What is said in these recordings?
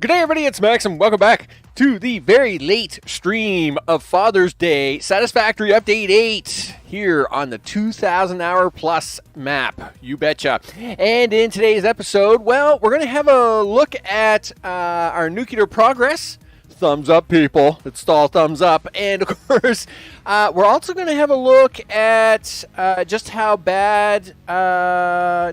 Good day, everybody. It's Max, and welcome back to the very late stream of Father's Day Satisfactory Update 8 here on the 2,000 hour plus map. You betcha. And in today's episode, well, we're going to have a look at our nuclear progress. Thumbs up, people. It's all thumbs up. And of course, we're also going to have a look at just how bad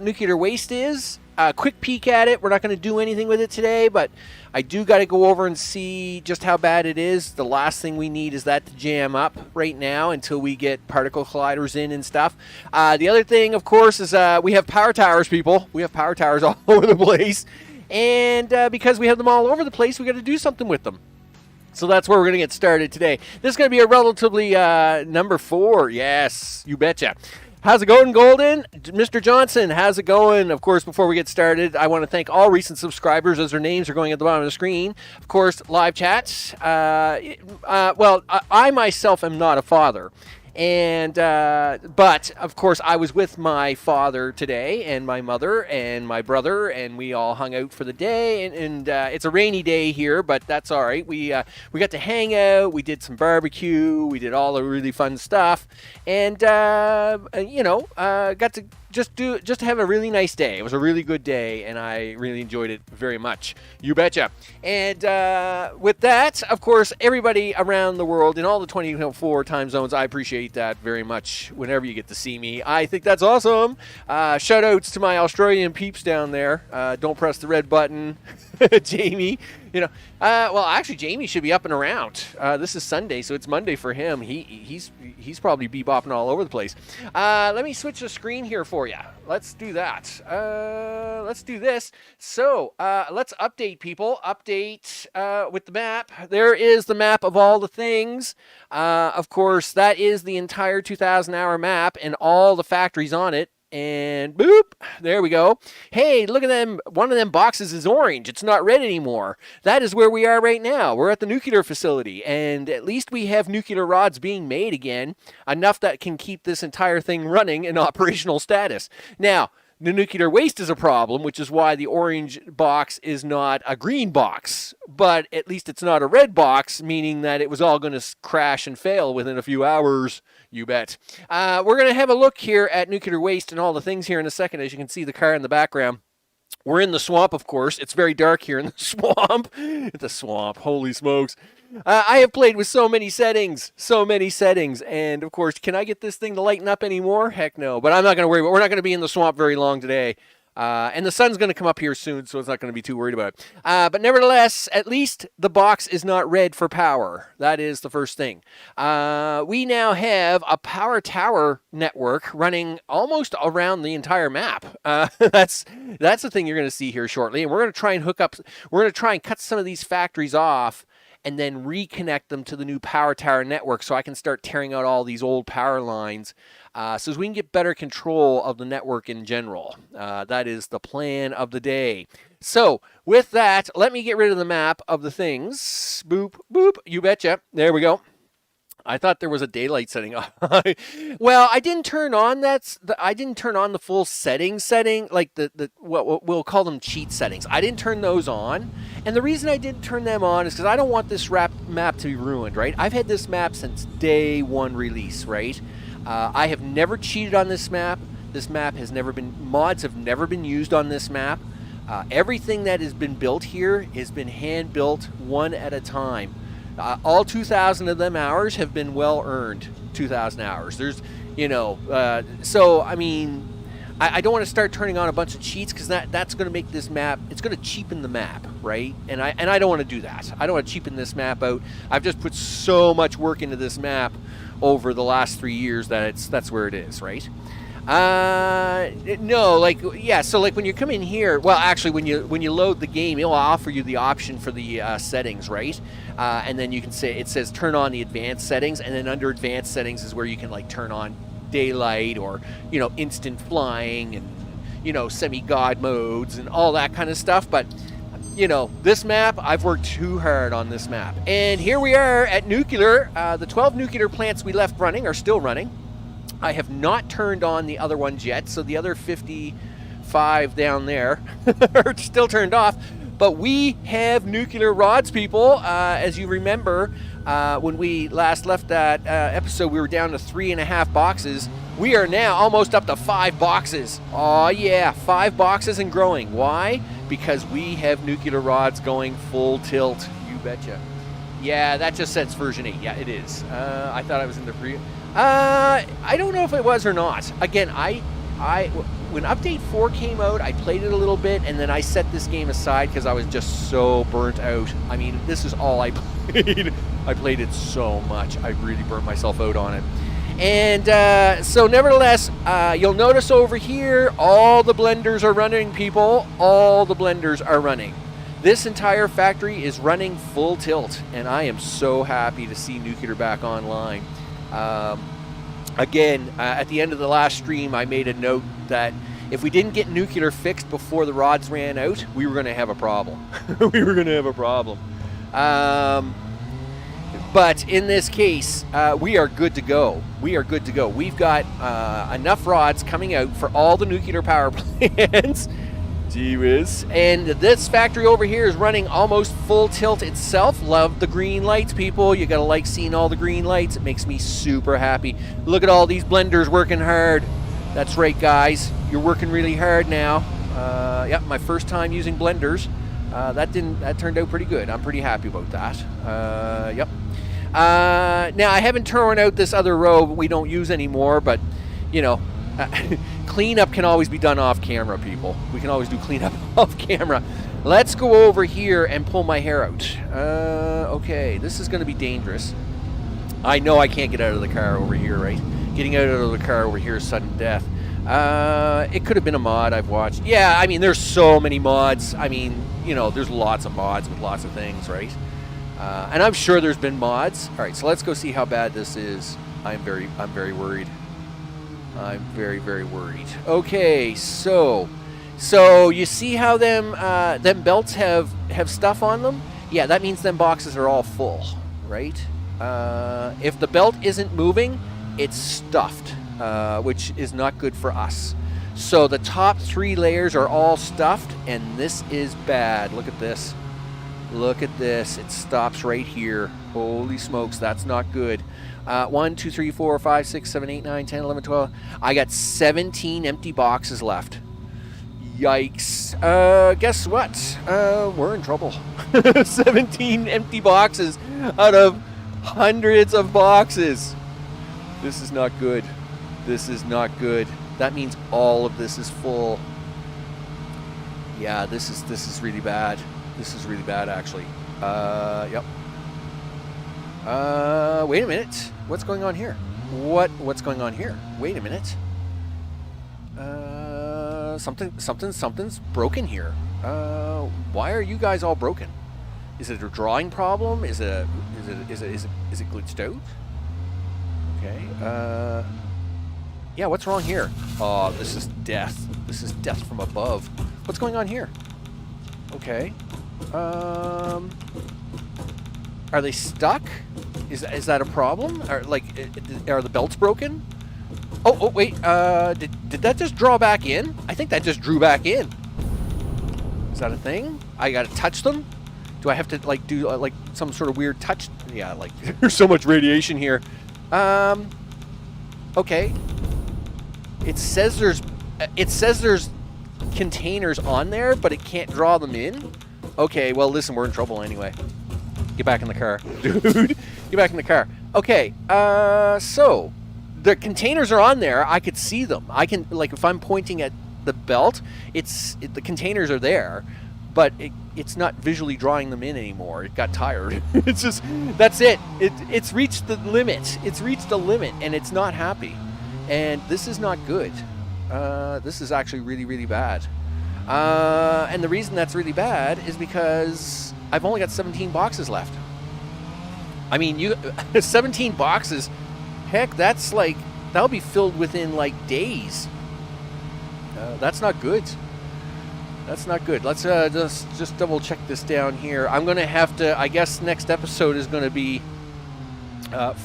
nuclear waste is. Quick peek at it. We're not going to do anything with it today, but I do got to go over and see just how bad it is. The last thing we need is that to jam up right now until we get particle colliders in and stuff. The other thing, of course, is we have power towers, people. We have power towers all over the place. And because we have them all over the place, we got to do something with them. So that's where we're going to get started today. This is going to be a relatively number 4. Yes, you betcha. How's it going, Golden? Mr. Johnson, how's it going? Of course, before we get started, I want to thank all recent subscribers as their names are going at the bottom of the screen. Of course, live chats. Well, I myself am not a father. And but of course I was with my father today and my mother and my brother, and we all hung out for the day, and it's a rainy day here, but that's all right. We got to hang out, we did some barbecue, we did all the really fun stuff, and got to just have a really nice day. It was a really good day, and I really enjoyed it very much. You betcha. And with that, of course, everybody around the world in all the 24 time zones, I appreciate that very much whenever you get to see me. I think that's awesome. Shout outs to my Australian peeps down there. Don't press the red button. Jamie, well, actually, Jamie should be up and around. This is Sunday, so it's Monday for him. He's probably bebopping all over the place. Let me switch the screen here for you. Let's do that. Let's do this. So let's update, people. Update with the map. There is the map of all the things. Of course, that is the entire 2,000 hour map and all the factories on it. And boop, there we go. Hey, look at them. One of them boxes is orange. It's not red anymore. That is where we are right now. We're at the nuclear facility, and at least we have nuclear rods being made again, enough that can keep this entire thing running in operational status. Now, the nuclear waste is a problem, which is why the orange box is not a green box. But at least it's not a red box, meaning that it was all going to crash and fail within a few hours. You bet. We're going to have a look here at nuclear waste and all the things here in a second. As you can see, the car in the background. We're in the swamp, of course. It's very dark here in the swamp. The swamp. Holy smokes. I have played with so many settings. And, of course, can I get this thing to lighten up anymore? Heck no. But I'm not going to worry. We're not going to be in the swamp very long today. And the sun's going to come up here soon, so it's not going to be too worried about it. But nevertheless, at least the box is not red for power. That is the first thing. We now have a power tower network running almost around the entire map. That's the thing you're going to see here shortly. And we're going to try and we're going to try and cut some of these factories off and then reconnect them to the new power tower network so I can start tearing out all these old power lines so as we can get better control of the network in general. That is the plan of the day. So with that, let me get rid of the map of the things. Boop, boop, you betcha. There we go. I thought there was a daylight setting. Well, I didn't turn on the full setting, like the what we'll call them cheat settings. I didn't turn those on. And the reason I didn't turn them on is because I don't want this map to be ruined, right? I've had this map since day 1 release, right? I have never cheated on this map. This map has never been, mods have never been used on this map. Everything that has been built here has been hand built one at a time. All 2,000 of them hours have been well earned 2,000 hours. There's, so I mean, I don't want to start turning on a bunch of cheats because that's going to make this map, it's going to cheapen the map, right? And I don't want to do that. I don't want to cheapen this map out. I've just put so much work into this map over the last 3 years that that's where it is, right? No, so when you come in here, well, actually, when you load the game, it'll offer you the option for the settings, right? And then you can say, it says turn on the advanced settings, and then under advanced settings is where you can turn on daylight or instant flying and semi-god modes and all that kind of stuff. But this map, I've worked too hard on this map, and here we are at nuclear. The 12 nuclear plants we left running are still running. I have not turned on the other ones yet, so the other 55 down there are still turned off. But we have nuclear rods, people. As you remember, when we last left that episode, we were down to 3.5 boxes. We are now almost up to 5 boxes. Oh yeah, 5 boxes and growing. Why? Because we have nuclear rods going full tilt. You betcha. Yeah, that just says version 8. Yeah, it is. I thought I was in the pre... I don't know if it was or not. Again, when Update 4 came out, I played it a little bit, and then I set this game aside because I was just so burnt out. I mean, this is all I played. I played it so much. I really burnt myself out on it. And so nevertheless, you'll notice over here, all the blenders are running, people. All the blenders are running. This entire factory is running full tilt, and I am so happy to see Nuclear back online. Again, at the end of the last stream, I made a note that if we didn't get Nuclear fixed before the rods ran out, we were going to have a problem. We were going to have a problem. But in this case, we are good to go. We are good to go. We've got enough rods coming out for all the nuclear power plants. Gee whiz. And this factory over here is running almost full tilt itself. Love the green lights, people. You gotta like seeing all the green lights. It makes me super happy. Look at all these blenders working hard. That's right, guys. You're working really hard now. Yep, my first time using blenders. That turned out pretty good. I'm pretty happy about that. Yep. Now, I haven't torn out this other row we don't use anymore, but, you know, cleanup can always be done off camera, people. We can always do cleanup off camera. Let's go over here and pull my hair out. Okay, this is going to be dangerous. I know I can't get out of the car over here, right? Getting out of the car over here is sudden death. It could have been a mod I've watched. Yeah, I mean, there's so many mods. I mean, you know, there's lots of mods with lots of things, right? And I'm sure there's been mods. All right, so let's go see how bad this is. I'm very worried. I'm very, very worried. Okay, so you see how them belts have stuff on them? Yeah, that means them boxes are all full, right? If the belt isn't moving, it's stuffed, which is not good for us. So the top 3 layers are all stuffed, and this is bad. Look at this. Look at this. It stops right here. Holy smokes, that's not good. 1, 2, 3, 4, 5, 6, 7, 8, 9, 10, 11, 12. I got 17 empty boxes left. Yikes. Guess what? We're in trouble. 17 empty boxes out of hundreds of boxes. This is not good. This is not good. That means all of this is full. Yeah, this is really bad. This is really bad, actually. Yep. Wait a minute. What's going on here? What's going on here? Wait a minute. Something's broken here. Why are you guys all broken? Is it a drawing problem? Is it glitched out? Okay. Yeah, what's wrong here? Oh, this is death. This is death from above. What's going on here? Okay. Are they stuck? Is that a problem? Are the belts broken? Oh wait. Did that just draw back in? I think that just drew back in. Is that a thing? I gotta touch them? Do I have to do some sort of weird touch? Yeah, there's so much radiation here. Okay. It says there's containers on there, but it can't draw them in. Okay, well, listen, we're in trouble anyway. Get back in the car. Dude, get back in the car. Okay, so the containers are on there. I could see them. I can, if I'm pointing at the belt, the containers are there, but it's not visually drawing them in anymore. It got tired. It's just, that's it. It's reached the limit. It's reached a limit, and it's not happy. And this is not good. This is actually really, really bad. And the reason that's really bad is because I've only got 17 boxes left. I mean, 17 boxes, heck, that'll be filled within days. That's not good. That's not good. Let's just double check this down here. I'm going to have to, I guess next episode is going to be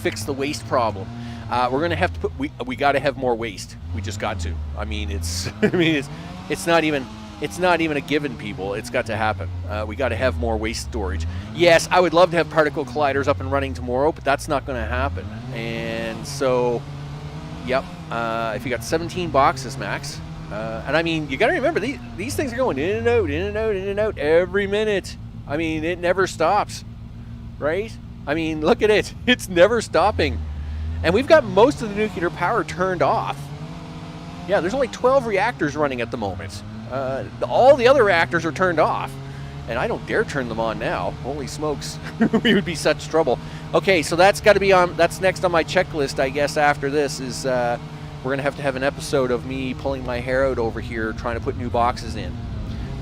fix the waste problem. We're going to have to we got to have more waste. We just got to. I mean, it's not even, It's not even a given, people. It's got to happen. We got to have more waste storage. Yes, I would love to have particle colliders up and running tomorrow, but that's not going to happen. And so, yep, if you got 17 boxes, Max, and I mean, you got to remember, these things are going in and out, in and out, in and out every minute. I mean, it never stops, right? I mean, look at it. It's never stopping. And we've got most of the nuclear power turned off. Yeah, there's only 12 reactors running at the moment. All the other reactors are turned off, and I don't dare turn them on now. Holy smokes, we would be such trouble. Okay, so that's got to be on. That's next on my checklist, I guess. After this is we're gonna have an episode of me pulling my hair out over here trying to put new boxes in.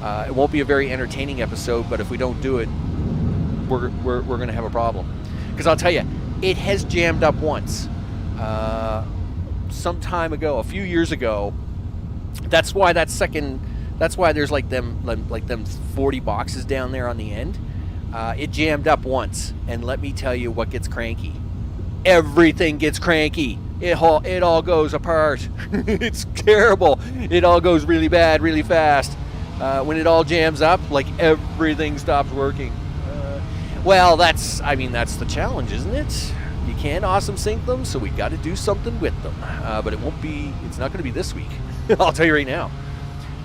It won't be a very entertaining episode, but if we don't do it, we're gonna have a problem. Because I'll tell you, it has jammed up once. Some time ago, a few years ago. That's why there's like them 40 boxes down there on the end. It jammed up once, and let me tell you what gets cranky. Everything gets cranky. It all goes apart. It's terrible. It all goes really bad, really fast. When it all jams up, like everything stops working. Well, that's the challenge, isn't it? You can't awesome sync them, so we got to do something with them. But it's not going to be this week. I'll tell you right now.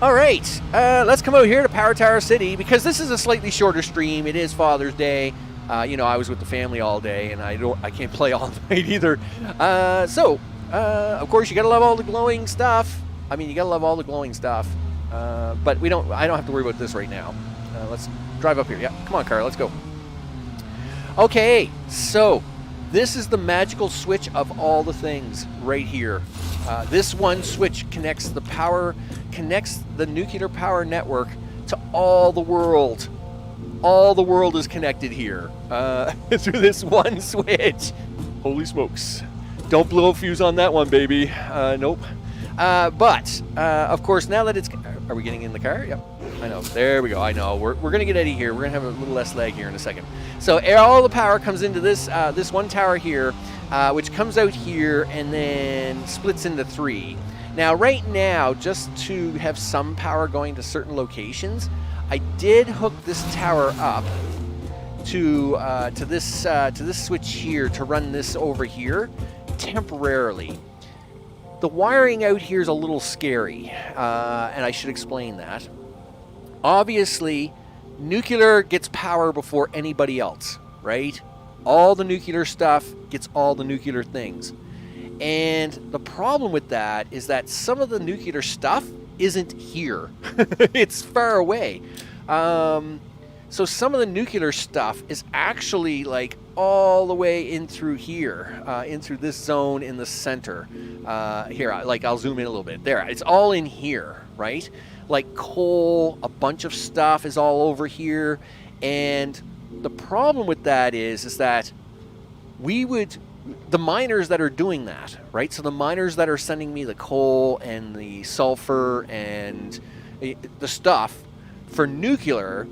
All right, let's come out here to Power Tower City because this is a slightly shorter stream. It is Father's Day. I was with the family all day, and I can't play all night either. So, of course, you gotta love all the glowing stuff. I mean, you gotta love all the glowing stuff. But I don't have to worry about this right now. Let's drive up here. Yeah, come on, car. Let's go. Okay, so this is the magical switch of all the things right here. This one switch connects the nuclear power network to all the world. All the world is connected here through this one switch. Holy smokes. Don't blow a fuse on that one, baby. Nope. But, of course, now that it's... Are we getting in the car? Yep. I know. There we go. I know. We're going to get out of here. We're going to have a little less lag here in a second. So all the power comes into this one tower here, which comes out here and then splits into 3. Now, right now, just to have some power going to certain locations, I did hook this tower up to this switch here to run this over here temporarily. The wiring out here is a little scary, and I should explain that. Obviously, nuclear gets power before anybody else, right? All the nuclear stuff gets all the nuclear things. And the problem with that is that some of the nuclear stuff isn't here. It's far away. So some of the nuclear stuff is actually like all the way in through here, in through this zone in the center. Here, I'll zoom in a little bit. There, it's all in here, right? Like coal, a bunch of stuff is all over here. And the problem with that is that the miners that are doing that, right? So the miners that are sending me the coal and the sulfur and the stuff for nuclear,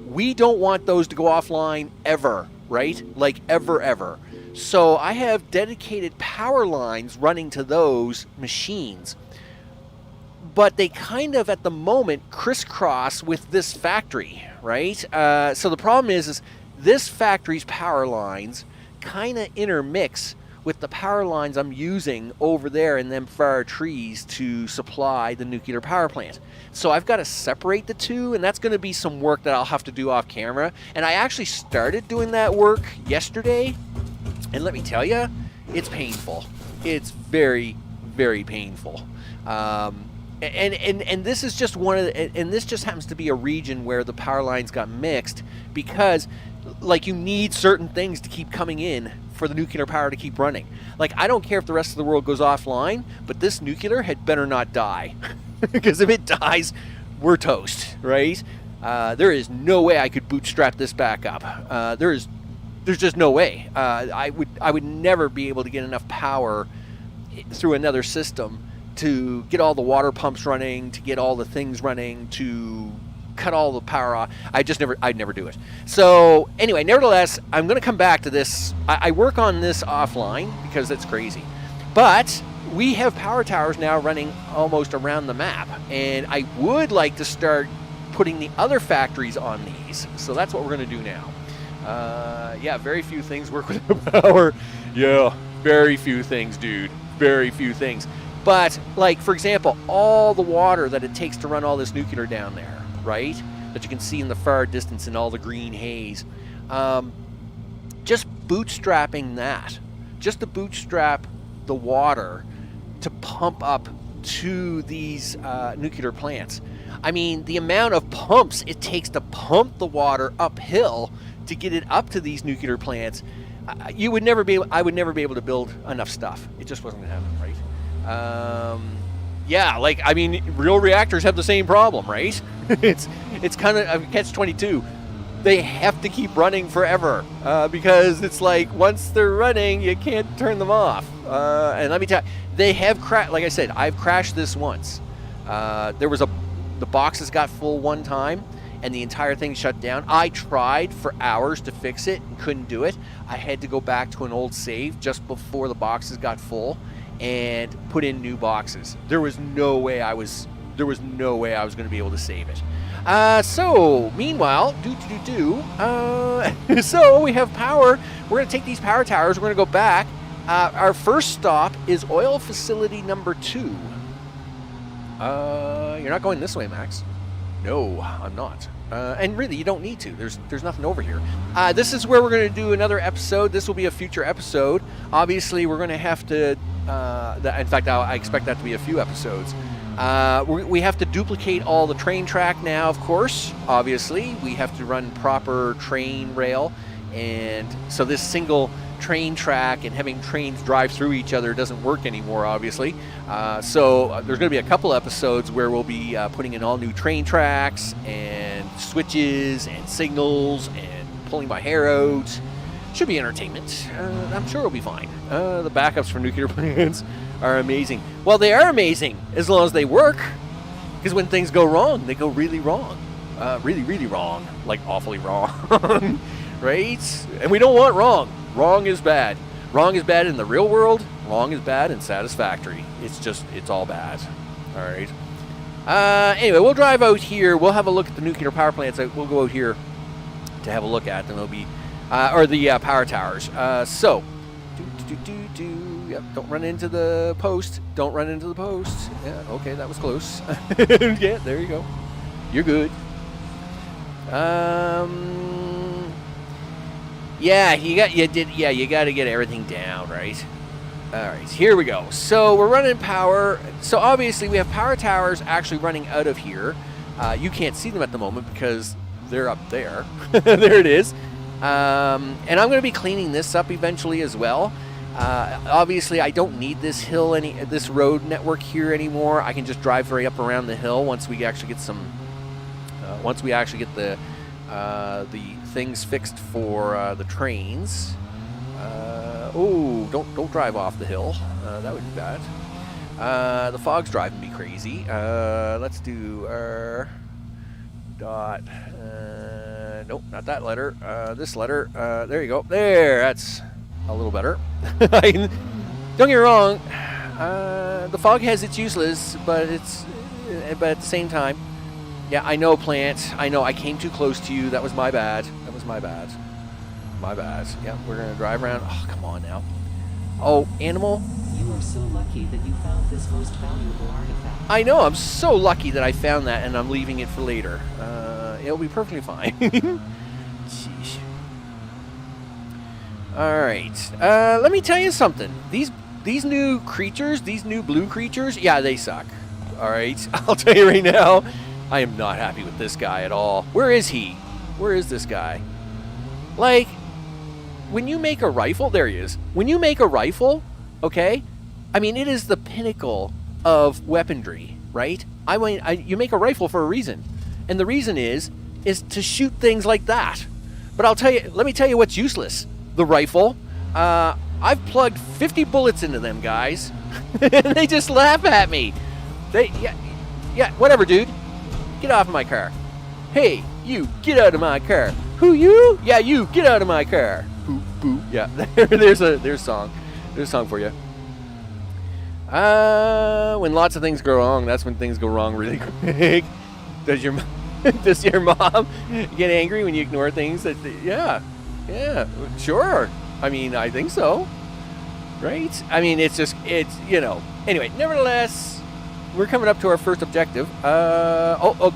we don't want those to go offline ever, right? Like ever. So I have dedicated power lines running to those machines. But they kind of, at the moment, crisscross with this factory, right? So the problem is this factory's power lines kind of intermix with the power lines I'm using over there in them far trees to supply the nuclear power plant. So I've got to separate the two, and that's going to be some work that I'll have to do off camera. And I actually started doing that work yesterday, and let me tell you, it's painful. It's very, very painful. And this is just and this just happens to be a region where the power lines got mixed because like you need certain things to keep coming in for the nuclear power to keep running. Like I don't care if the rest of the world goes offline, but this nuclear had better not die because if it dies, we're toast, right? There is no way I could bootstrap this back up. There's just no way. I would never be able to get enough power through another system to get all the water pumps running, to get all the things running, to cut all the power off. I'd never do it. So anyway, nevertheless, I'm going to come back to this. I work on this offline because it's crazy. But we have power towers now running almost around the map, and I would like to start putting the other factories on these. So that's what we're going to do now. Yeah, very few things work with the power. Yeah, very few things, dude. Very few things. But, like, for example, all the water that it takes to run all this nuclear down there, right? That you can see in the far distance in all the green haze. Just bootstrapping that. Just to bootstrap the water to pump up to these nuclear plants. I mean, the amount of pumps it takes to pump the water uphill to get it up to these nuclear plants, I would never be able to build enough stuff. It just wasn't going to happen, right? Yeah, like, I mean, real reactors have the same problem, right? it's kind of a catch-22. They have to keep running forever because it's like once they're running, you can't turn them off. And let me tell you, they have crashed. Like I said, I've crashed this once. The boxes got full one time, and the entire thing shut down. I tried for hours to fix it and couldn't do it. I had to go back to an old save just before the boxes got full and put in new boxes. There was no way I was going to be able to save it. So meanwhile, so we have power. We're going to take these power towers. We're going to go back. Our first stop is oil facility number 2. You're not going this way, Max. No, I'm not. And really, you don't need to. There's nothing over here. This is where we're going to do another episode. This will be a future episode. Obviously, we're going to have to... in fact, I expect that to be a few episodes. We have to duplicate all the train track now, of course. Obviously, we have to run proper train rail. And so this single train track and having trains drive through each other doesn't work anymore, obviously. So there's going to be a couple episodes where we'll be putting in all new train tracks and switches and signals and pulling my hair out. Should be entertainment. I'm sure it'll be fine. The backups for nuclear plants are amazing. Well, they are amazing as long as they work. Because when things go wrong, they go really wrong. Really, really wrong. Like awfully wrong. Right? And we don't want wrong. Wrong is bad. Wrong is bad in the real world. Wrong is bad in Satisfactory. It's all bad. All right. Anyway, we'll drive out here. We'll have a look at the nuclear power plants. We'll go out here to have a look at, and it'll be, or the power towers. So, yep, don't run into the post. Don't run into the post. Yeah, okay, that was close. Yeah, there you go. You're good. Yeah, you got to get everything down, right? All right, here we go. So we're running power. So obviously we have power towers actually running out of here. You can't see them at the moment because they're up there. There it is. And I'm going to be cleaning this up eventually as well. Obviously, I don't need this this road network here anymore. I can just drive right up around the hill once we actually get some. Once we actually get the things fixed for the trains. Don't drive off the hill. That would be bad. The fog's driving me crazy. Let's do dot. Nope, not that letter. This letter. There you go. There. That's a little better. Don't get me wrong. The fog has its useless, but at the same time. Yeah, I know, plant. I know, I came too close to you. That was my bad. That was my bad. My bad. Yeah, we're going to drive around. Oh, come on now. Oh, animal. You are so lucky that you found this most valuable artifact. I know, I'm so lucky that I found that, and I'm leaving it for later. It'll be perfectly fine. Sheesh. All right. Let me tell you something. These new creatures, these new blue creatures, yeah, they suck. All right? I'll tell you right now. I am not happy with this guy at all. Where is he? Where is this guy? Like, when you make a rifle, there he is. When you make a rifle, okay, I mean, it is the pinnacle of weaponry, right? You make a rifle for a reason. And the reason is to shoot things like that. But let me tell you what's useless. The rifle. I've plugged 50 bullets into them guys. And they just laugh at me. Yeah, whatever, dude. Get off of my car. Hey, you, get out of my car. Who, you? Yeah, you, get out of my car. Boop, boop. Yeah, there's a song. There's a song for you. When lots of things go wrong, that's when things go wrong really quick. Does your mom get angry when you ignore things? Yeah, sure. I mean, I think so. Right? I mean, it's Anyway, nevertheless, we're coming up to our first objective.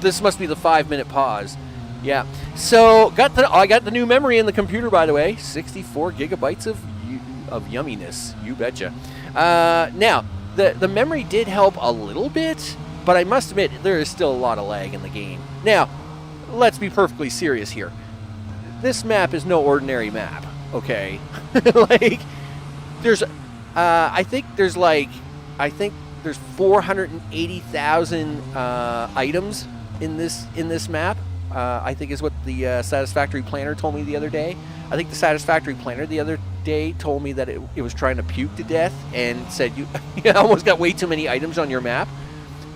This must be the 5-minute pause. Yeah. So, I got the new memory in the computer, by the way. 64 gigabytes of yumminess. You betcha. Now, the memory did help a little bit, but I must admit, there is still a lot of lag in the game. Now, let's be perfectly serious here. This map is no ordinary map, okay? There's 480,000 items in this map. I think is what the Satisfactory planner told me the other day. I think the Satisfactory planner the other day told me that it was trying to puke to death and said you almost got way too many items on your map.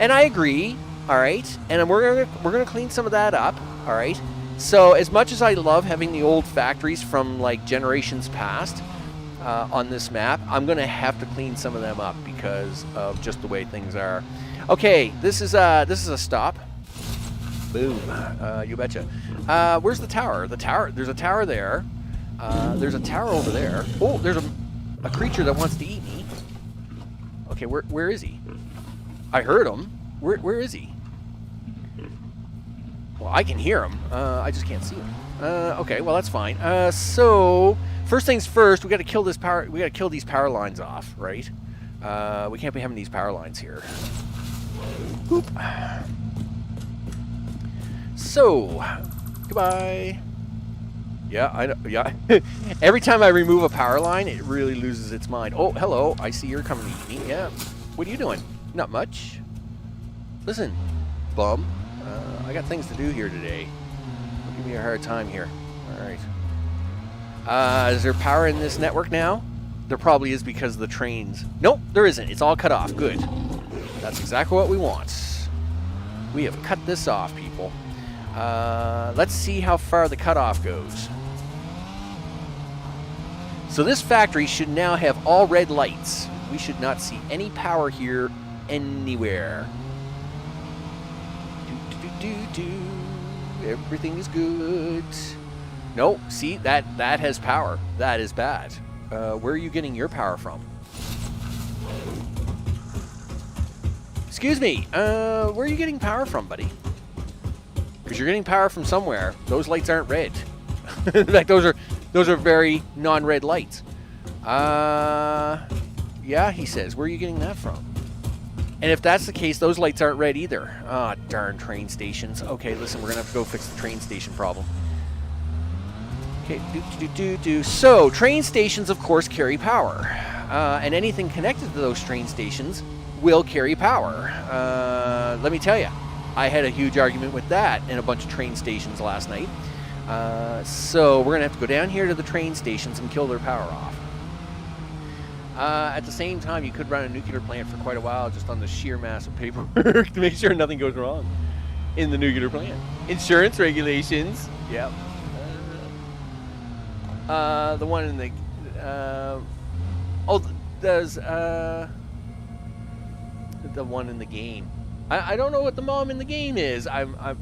And I agree, all right? And we're gonna clean some of that up, all right? So as much as I love having the old factories from like generations past on this map, I'm gonna have to clean some of them up because of just the way things are. Okay, this is a stop. Boom. You betcha. Where's the tower? There's a tower there. There's a tower over there. Oh, there's a creature that wants to eat me. Okay, where is he? I heard him. Where is he? Well, I can hear him. I just can't see him. Okay, well that's fine. So first things first, we got to kill this power. We got to kill these power lines off, right? We can't be having these power lines here. Boop. So, goodbye. Yeah, I know. Yeah. Every time I remove a power line, it really loses its mind. Oh, hello. I see you're coming to eat me. Yeah. What are you doing? Not much. Listen, bum. I got things to do here today. Don't give me a hard time here. All right. Is there power in this network now? There probably is because of the trains. Nope, there isn't. It's all cut off. Good. That's exactly what we want. We have cut this off, people. Let's see how far the cutoff goes. So this factory should now have all red lights. We should not see any power here anywhere. Everything is good. No, see, that has power. That is bad. Where are you getting your power from? Excuse me, where are you getting power from, buddy? Because you're getting power from somewhere. Those lights aren't red. In fact, those are very non-red lights. Yeah, he says. Where are you getting that from? And if that's the case, those lights aren't red either. Ah, oh, darn train stations. Okay, listen, we're gonna have to go fix the train station problem. Okay, So, train stations, of course, carry power. And anything connected to those train stations will carry power. Let me tell you, I had a huge argument with that in a bunch of train stations last night. So we're going to have to go down here to the train stations and kill their power off. At the same time, you could run a nuclear plant for quite a while just on the sheer mass of paperwork to make sure nothing goes wrong in the nuclear plant. Insurance regulations. Yep. The one in the... there's the one in the game. I don't know what the mom in the game is.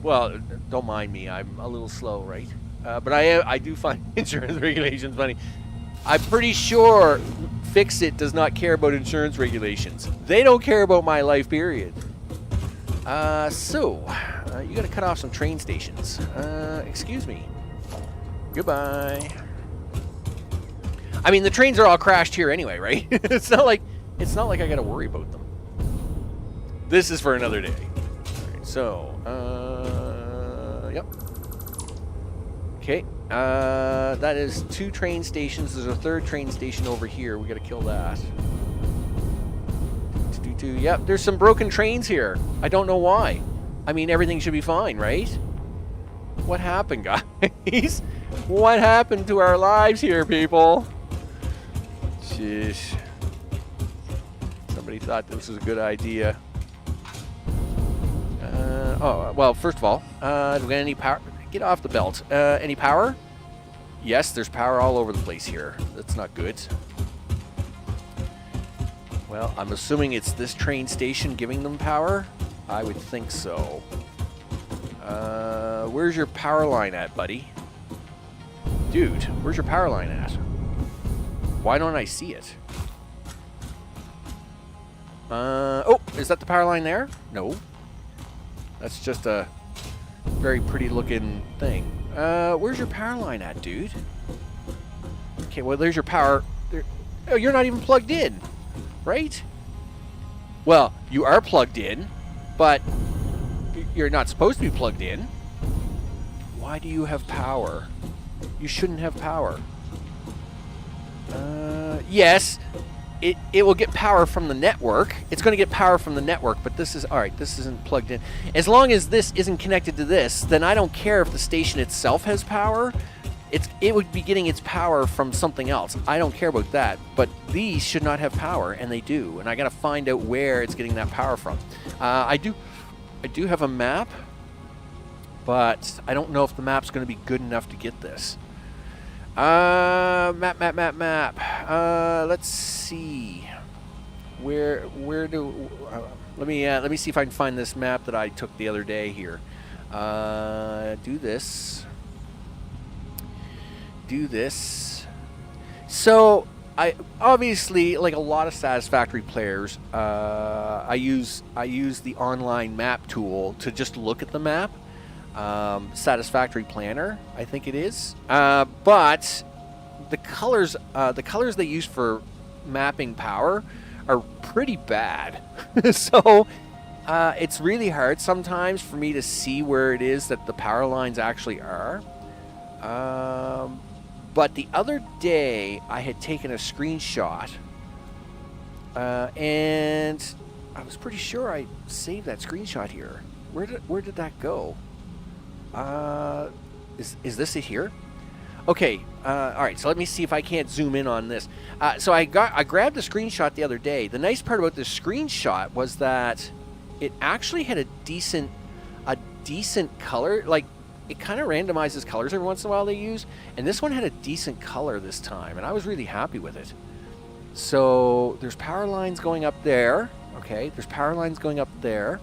Well, don't mind me. I'm a little slow, right? But I do find insurance regulations funny. I'm pretty sure FICSIT does not care about insurance regulations. They don't care about my life, period. You got to cut off some train stations. Excuse me. Goodbye. I mean, the trains are all crashed here anyway, right? It's not like I got to worry about them. This is for another day. Right, so, yep. Okay, that is 2 train stations. There's a 3rd train station over here. We got to kill that. Yep, there's some broken trains here. I don't know why. I mean, everything should be fine, right? What happened, guys? What happened to our lives here, people? Jeez. Somebody thought this was a good idea. Well, first of all, do we got any power? Get off the belt. Any power? Yes, there's power all over the place here. That's not good. Well, I'm assuming it's this train station giving them power. I would think so. Where's your power line at, buddy? Dude, where's your power line at? Why don't I see it? Oh, is that the power line there? No. That's just a very pretty looking thing. Where's your power line at, dude? Okay, well, there's your power. There. Oh, you're not even plugged in, right? Well, you are plugged in, but you're not supposed to be plugged in. Why do you have power? You shouldn't have power. Yes, it will get power from the network. It's going to get power from the network, but this is, all right, this isn't plugged in. As long as this isn't connected to this, then I don't care if the station itself has power. It would be getting its power from something else. I don't care about that, but these should not have power, and they do. And I got to find out where it's getting that power from. I do have a map, but I don't know if the map's going to be good enough to get this. Map. Let's see. Where do? Let me see if I can find this map that I took the other day here. Do this. Do this. So I obviously, like a lot of Satisfactory players, I use the online map tool to just look at the map. Satisfactory Planner, I think it is. But the colors they use for mapping power are pretty bad. So it's really hard sometimes for me to see where it is that the power lines actually are. But the other day I had taken a screenshot, and I was pretty sure I saved that screenshot here. Where did that go? Is this it here? Okay. All right. So let me see if I can't zoom in on this. So I grabbed the screenshot the other day. The nice part about this screenshot was that it actually had a decent color. Like, it kind of randomizes colors every once in a while they use, and this one had a decent color this time, and I was really happy with it. So there's power lines going up there. Okay. There's power lines going up there.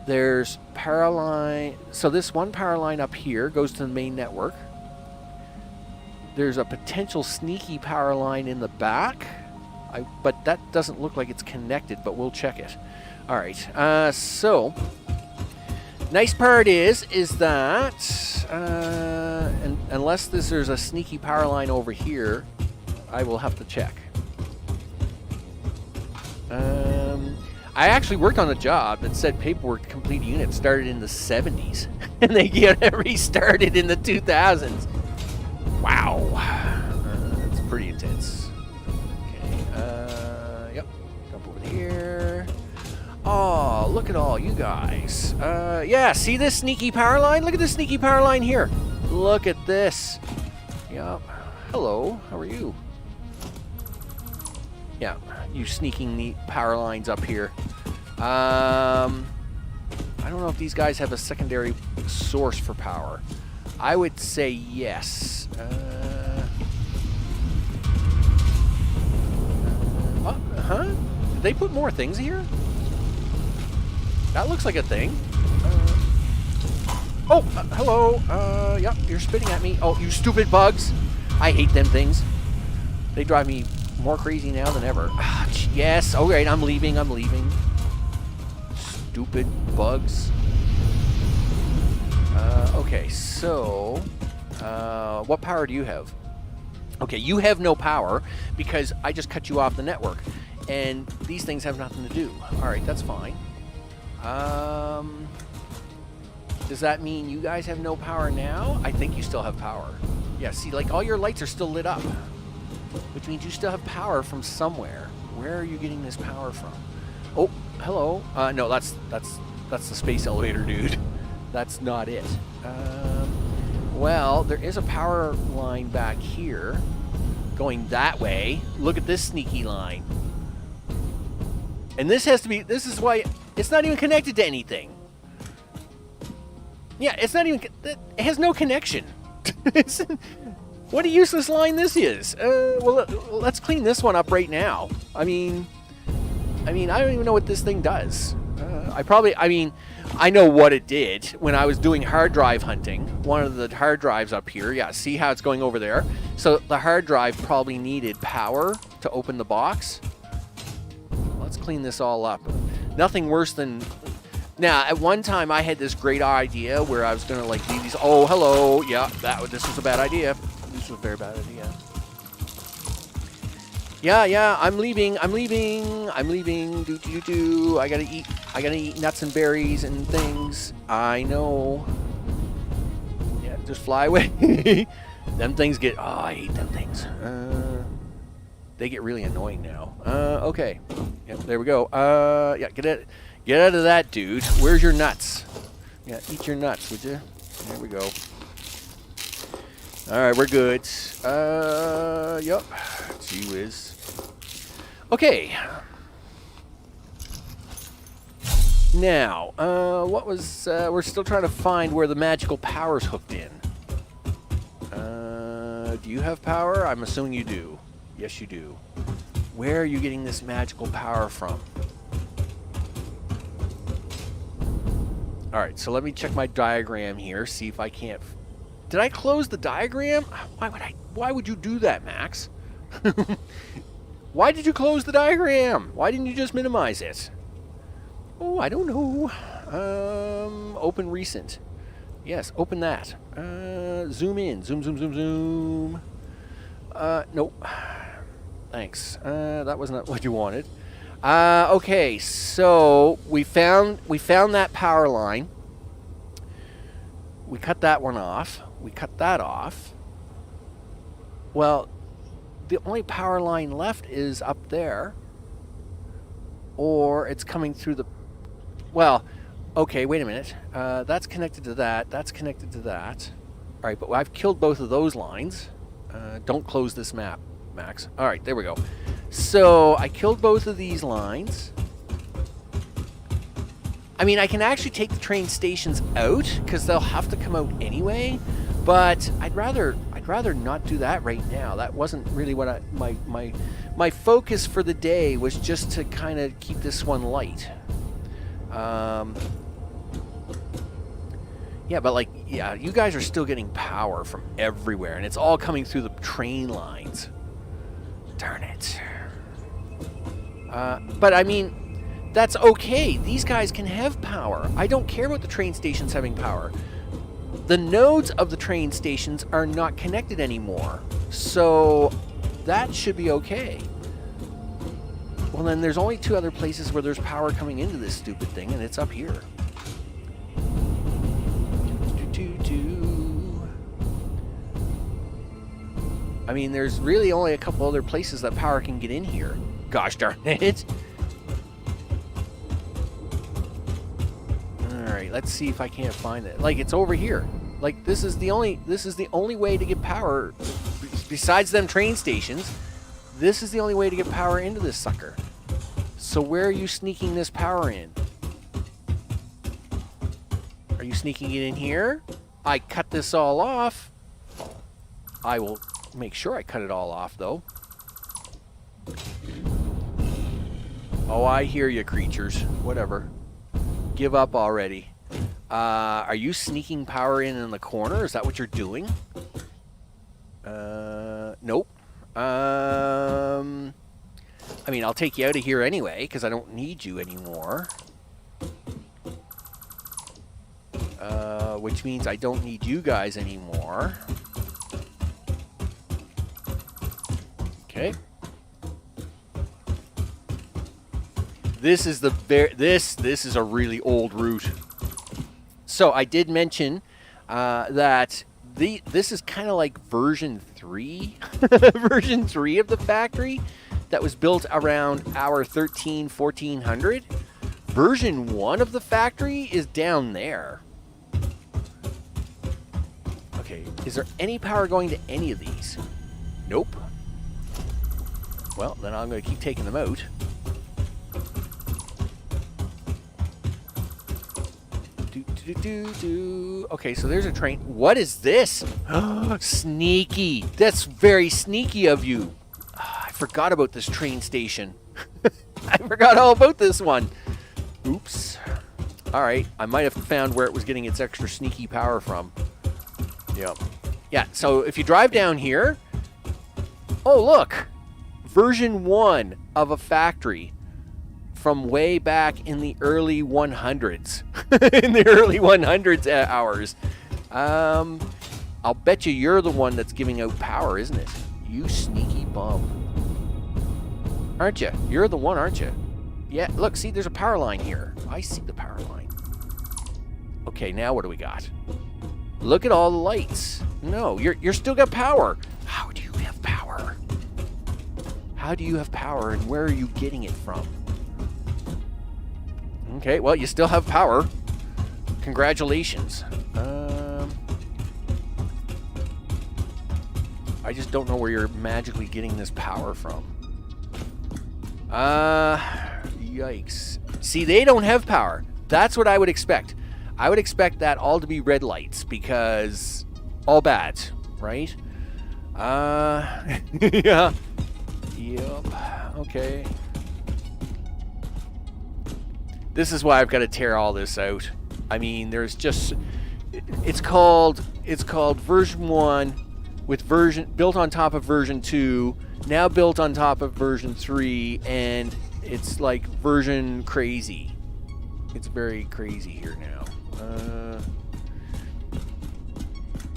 There's power line. So this one power line up here goes to the main network. There's a potential sneaky power line in the back, but that doesn't look like it's connected, but we'll check it. All right. So nice part is that unless there's a sneaky power line over here, I will have to check. I actually worked on a job that said paperwork to complete units started in the 70s, and they get restarted in the 2000s. Wow. That's pretty intense. Okay. Yep. Jump over here. Oh, look at all you guys. Yeah, see this sneaky power line? Look at this sneaky power line here. Look at this. Yep. Hello. How are you? Yeah, you sneaking neat power lines up here. I don't know if these guys have a secondary source for power. I would say yes. Did they put more things here? That looks like a thing. Hello. Yep, you're spitting at me. Oh, you stupid bugs. I hate them things. They drive me more crazy now than ever. Yes. All right, I'm leaving. Stupid bugs. Okay, so what power do you have? Okay, you have no power because I just cut you off the network, and these things have nothing to do. All right, that's fine. Does that mean you guys have no power now? I think you still have power. Yeah, see, like all your lights are still lit up, which means you still have power from somewhere. Where are you getting this power from? Oh, hello. No, that's the space elevator, dude. That's not it. Well, there is a power line back here going that way. Look at this sneaky line. And this is why it's not even connected to anything. Yeah, it's not even, it has no connection. What a useless line this is. Well, let's clean this one up right now. I mean, I don't even know what this thing does. I know what it did when I was doing hard drive hunting. One of the hard drives up here. Yeah, see how it's going over there? So the hard drive probably needed power to open the box. Let's clean this all up. Nothing worse than... Now, at one time, I had this great idea where I was going to, like, leave these... Oh, hello. Yeah, this was a bad idea. This was a very bad idea. Yeah, I'm leaving. Do. I gotta eat nuts and berries and things. I know. Yeah, just fly away. Them things get... Oh, I hate them things. They get really annoying now. Okay. Yep, there we go. Yeah, get out of that, dude. Where's your nuts? Yeah, eat your nuts, would you? There we go. All right, we're good. Yep. Gee whiz. Okay. Now, what was... we're still trying to find where the magical power's hooked in. Do you have power? I'm assuming you do. Yes, you do. Where are you getting this magical power from? All right, so let me check my diagram here, see if I can't... Did I close the diagram? Why would you do that, Max? Why did you close the diagram? Why didn't you just minimize it? Oh, I don't know. Open recent. Yes, open that. Zoom in. Zoom. Nope. Thanks. That was not what you wanted. Okay, so we found that power line. We cut that one off. We cut that off. Well, the only power line left is up there. Or it's coming through the... Well, okay, wait a minute. That's connected to that. That's connected to that. All right, but I've killed both of those lines. Don't close this map, Max. All right, there we go. So I killed both of these lines. I mean, I can actually take the train stations out because they'll have to come out anyway. But I'd rather not do that right now. That wasn't really what my focus for the day was, just to kind of keep this one light. Yeah, but you guys are still getting power from everywhere, and it's all coming through the train lines. Darn it. But I mean, that's okay. These guys can have power. I don't care about the train stations having power. The nodes of the train stations are not connected anymore, so that should be okay. Well, then there's only two other places where there's power coming into this stupid thing, and it's up here. I mean, there's really only a couple other places that power can get in here. Gosh darn it. Alright, let's see if I can't find it. Like, it's over here. Like, this is the only way to get power, besides them train stations. This is the only way to get power into this sucker. So where are you sneaking this power in? Are you sneaking it in here? I cut this all off. I will make sure I cut it all off, though. Oh, I hear you, creatures. Whatever. Give up already. Are you sneaking power in the corner? Is that what you're doing? Nope. I mean, I'll take you out of here anyway, because I don't need you anymore. Which means I don't need you guys anymore. Okay. This is this is a really old route. So I did mention that this is kind of like version 3, version 3 of the factory that was built around hour 1400. Version 1 of the factory is down there. Okay, is there any power going to any of these? Nope. Well, then I'm going to keep taking them out. Okay, so there's a train. What is this? Sneaky. That's very sneaky of you. I forgot about this train station. I forgot all about this one. Oops. All right, I might have found where it was getting its extra sneaky power from. Yep. Yeah, so if you drive down here, oh, look. Version 1 of a factory from way back in the early 100s. In the early 100s hours. I'll bet you're the one that's giving out power, isn't it? You sneaky bum. Aren't you? You're the one, aren't you? Yeah, look, see, there's a power line here. I see the power line. Okay, now what do we got? Look at all the lights. No, you're still got power. How do you have power? How do you have power, and where are you getting it from? Okay, well, you still have power. Congratulations. I just don't know where you're magically getting this power from. Yikes. See, they don't have power. That's what I would expect. I would expect that all to be red lights because all bad, right? Yeah. Yep. Okay. This is why I've got to tear all this out. I mean, there's just it's called version 1 with version built on top of version 2, now built on top of version 3, and it's like version crazy. It's very crazy here now.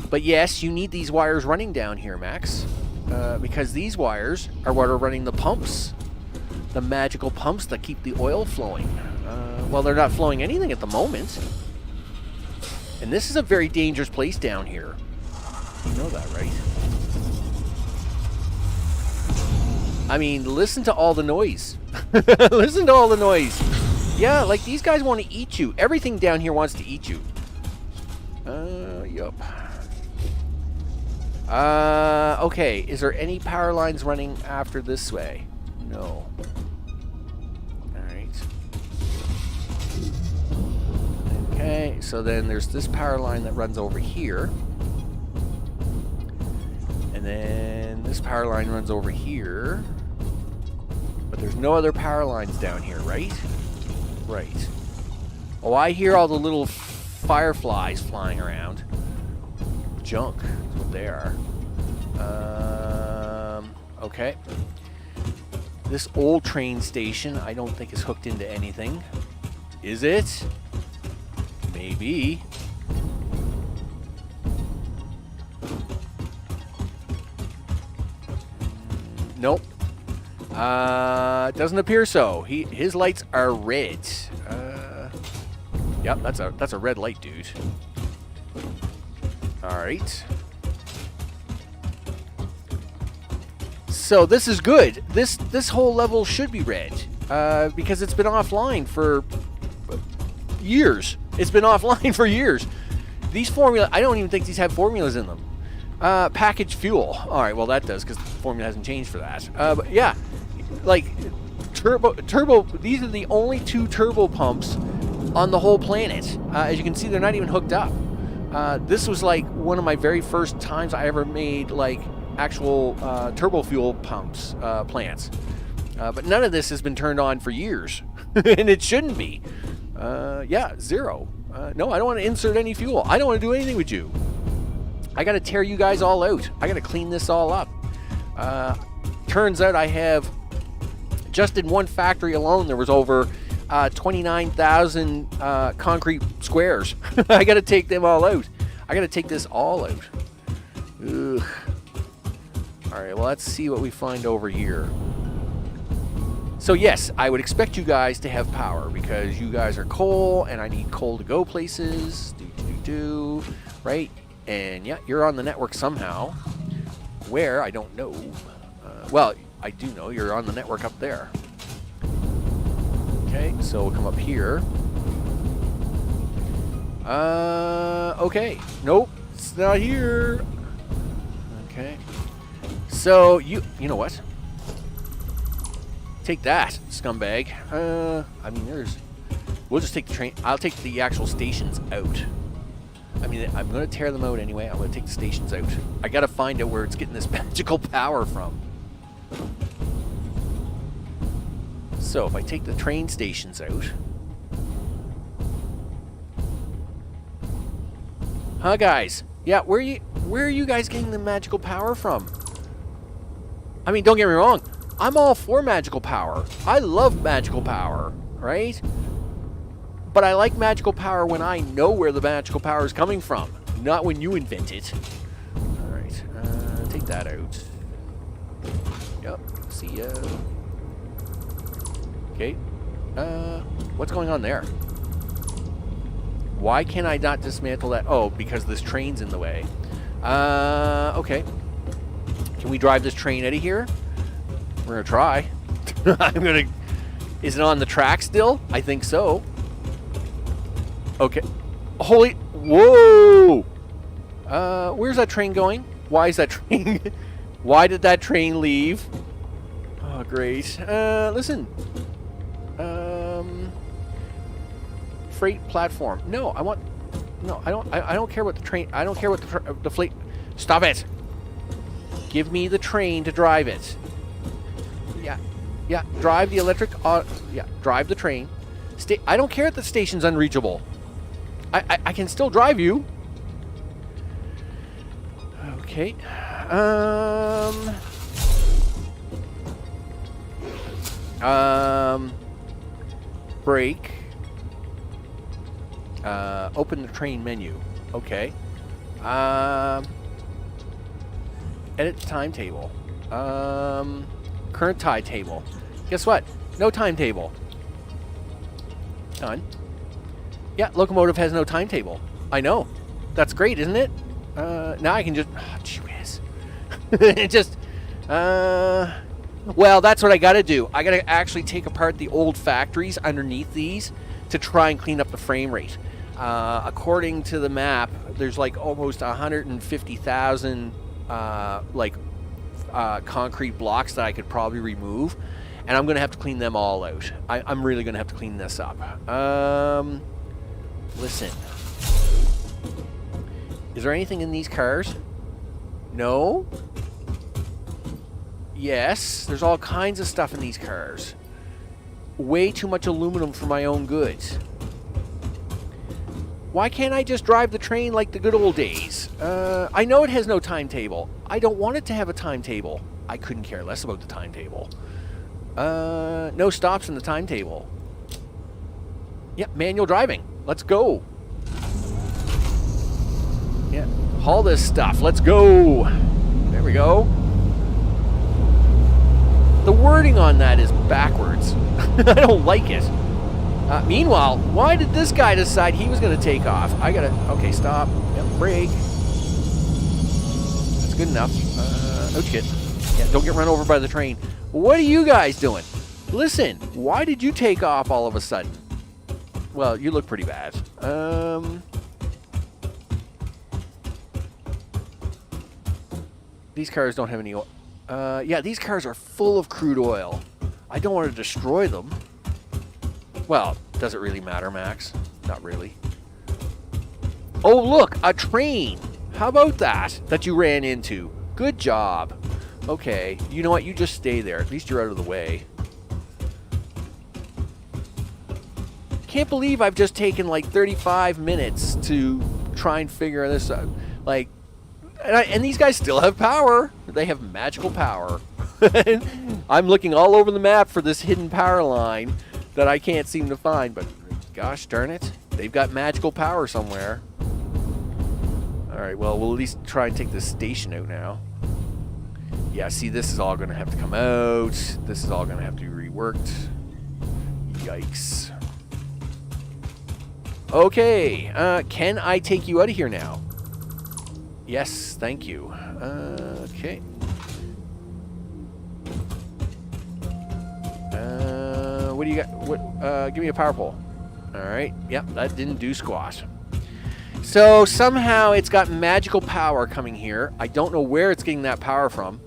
But yes, you need these wires running down here, Max, because these wires are what are running the pumps, the magical pumps that keep the oil flowing. Well, they're not flowing anything at the moment. And this is a very dangerous place down here. You know that, right? I mean, listen to all the noise. Listen to all the noise. Yeah, like these guys want to eat you. Everything down here wants to eat you. Yup. Okay, is there any power lines running after this way? No. Alright. Okay, so then there's this power line that runs over here. And then this power line runs over here. But there's no other power lines down here, right? Right. Oh, I hear all the little fireflies flying around. Junk is what they are. Okay. This old train station I don't think is hooked into anything. Is it? Maybe. Nope. Doesn't appear so. His lights are red. Yep, that's a red light, dude. All right. So this is good. This whole level should be red because it's been offline for years. It's been offline for years. These formula, I don't even think these have formulas in them. Packaged fuel. All right, well that does because the formula hasn't changed for that. But yeah, like turbo. These are the only 2 turbo pumps on the whole planet. As you can see, they're not even hooked up. This was like one of my very first times I ever made like actual turbo fuel pumps plants. But none of this has been turned on for years, and it shouldn't be. Yeah, 0. No, I don't want to insert any fuel. I don't want to do anything with you. I got to tear you guys all out. I got to clean this all up. Turns out I have, just in one factory alone, there was over 29,000 concrete squares. I got to take them all out. I got to take this all out. Ugh. All right, well, let's see what we find over here. So yes, I would expect you guys to have power because you guys are coal, and I need coal to go places. Right? And yeah, you're on the network somehow. Where, I don't know. Well, I do know you're on the network up there. Okay, so we'll come up here. Okay. Nope, it's not here. Okay. So, you know what? Take that, scumbag. I mean, We'll just take the train. I'll take the actual stations out. I mean, I'm going to tear them out anyway. I'm going to take the stations out. I got to find out where it's getting this magical power from. So if I take the train stations out. Huh, guys? Yeah, where are you guys getting the magical power from? I mean, don't get me wrong. I'm all for magical power. I love magical power, right? But I like magical power when I know where the magical power is coming from, not when you invent it. All right, take that out. Yep, see ya. Okay, what's going on there? Why can I not dismantle that? Oh, because this train's in the way. Okay. Can we drive this train out of here? We're gonna try. Is it on the track still? I think so. Okay. Holy, whoa! Where's that train going? Why is that train? Why did that train leave? Oh, great. Listen. Freight platform. No, I want. No, I don't. I don't care what the train. I don't care what the fleet. Stop it. Give me the train to drive it. Yeah, yeah. Drive the electric. Yeah, drive the train. I don't care if the station's unreachable. I can still drive you. Okay. Brake. Open the train menu. Okay. Edit timetable. Current timetable. Guess what? No timetable. Done. Yeah, locomotive has no timetable. I know. That's great, isn't it? Now I can just... Oh, gee whiz. It just... Well, that's what I gotta do. I gotta actually take apart the old factories underneath these to try and clean up the frame rate. According to the map, there's like almost 150,000 concrete blocks that I could probably remove. And I'm gonna have to clean them all out. I'm really gonna have to clean this up. Listen. Is there anything in these cars? No? Yes. There's all kinds of stuff in these cars. Way too much aluminum for my own goods. Why can't I just drive the train like the good old days? I know it has no timetable. I don't want it to have a timetable. I couldn't care less about the timetable. No stops in the timetable. Yeah, manual driving. Let's go. Yeah, haul this stuff. Let's go. There we go. The wording on that is backwards. I don't like it. Meanwhile, why did this guy decide he was going to take off? I gotta... Okay, stop. Yep, brake. That's good enough. Oh, shit. Yeah, don't get run over by the train. What are you guys doing? Listen, why did you take off all of a sudden? Well, you look pretty bad. These cars don't have any oil. Yeah, these cars are full of crude oil. I don't want to destroy them. Well, does it really matter, Max? Not really. Oh, look, a train. How about that you ran into? Good job. Okay, you know what? You just stay there. At least you're out of the way. Can't believe I've just taken like 35 minutes to try and figure this out. Like, and these guys still have power. They have magical power. I'm looking all over the map for this hidden power line that I can't seem to find, but gosh darn it, they've got magical power somewhere. All right, well, we'll at least try and take this station out now. Yeah, see, this is all going to have to come out. This is all going to have to be reworked. Yikes. Okay, can I take you out of here now? Yes, thank you. Okay. What do you got? What? Give me a power pole. All right. Yep, that didn't do squat. So somehow it's got magical power coming here. I don't know where it's getting that power from.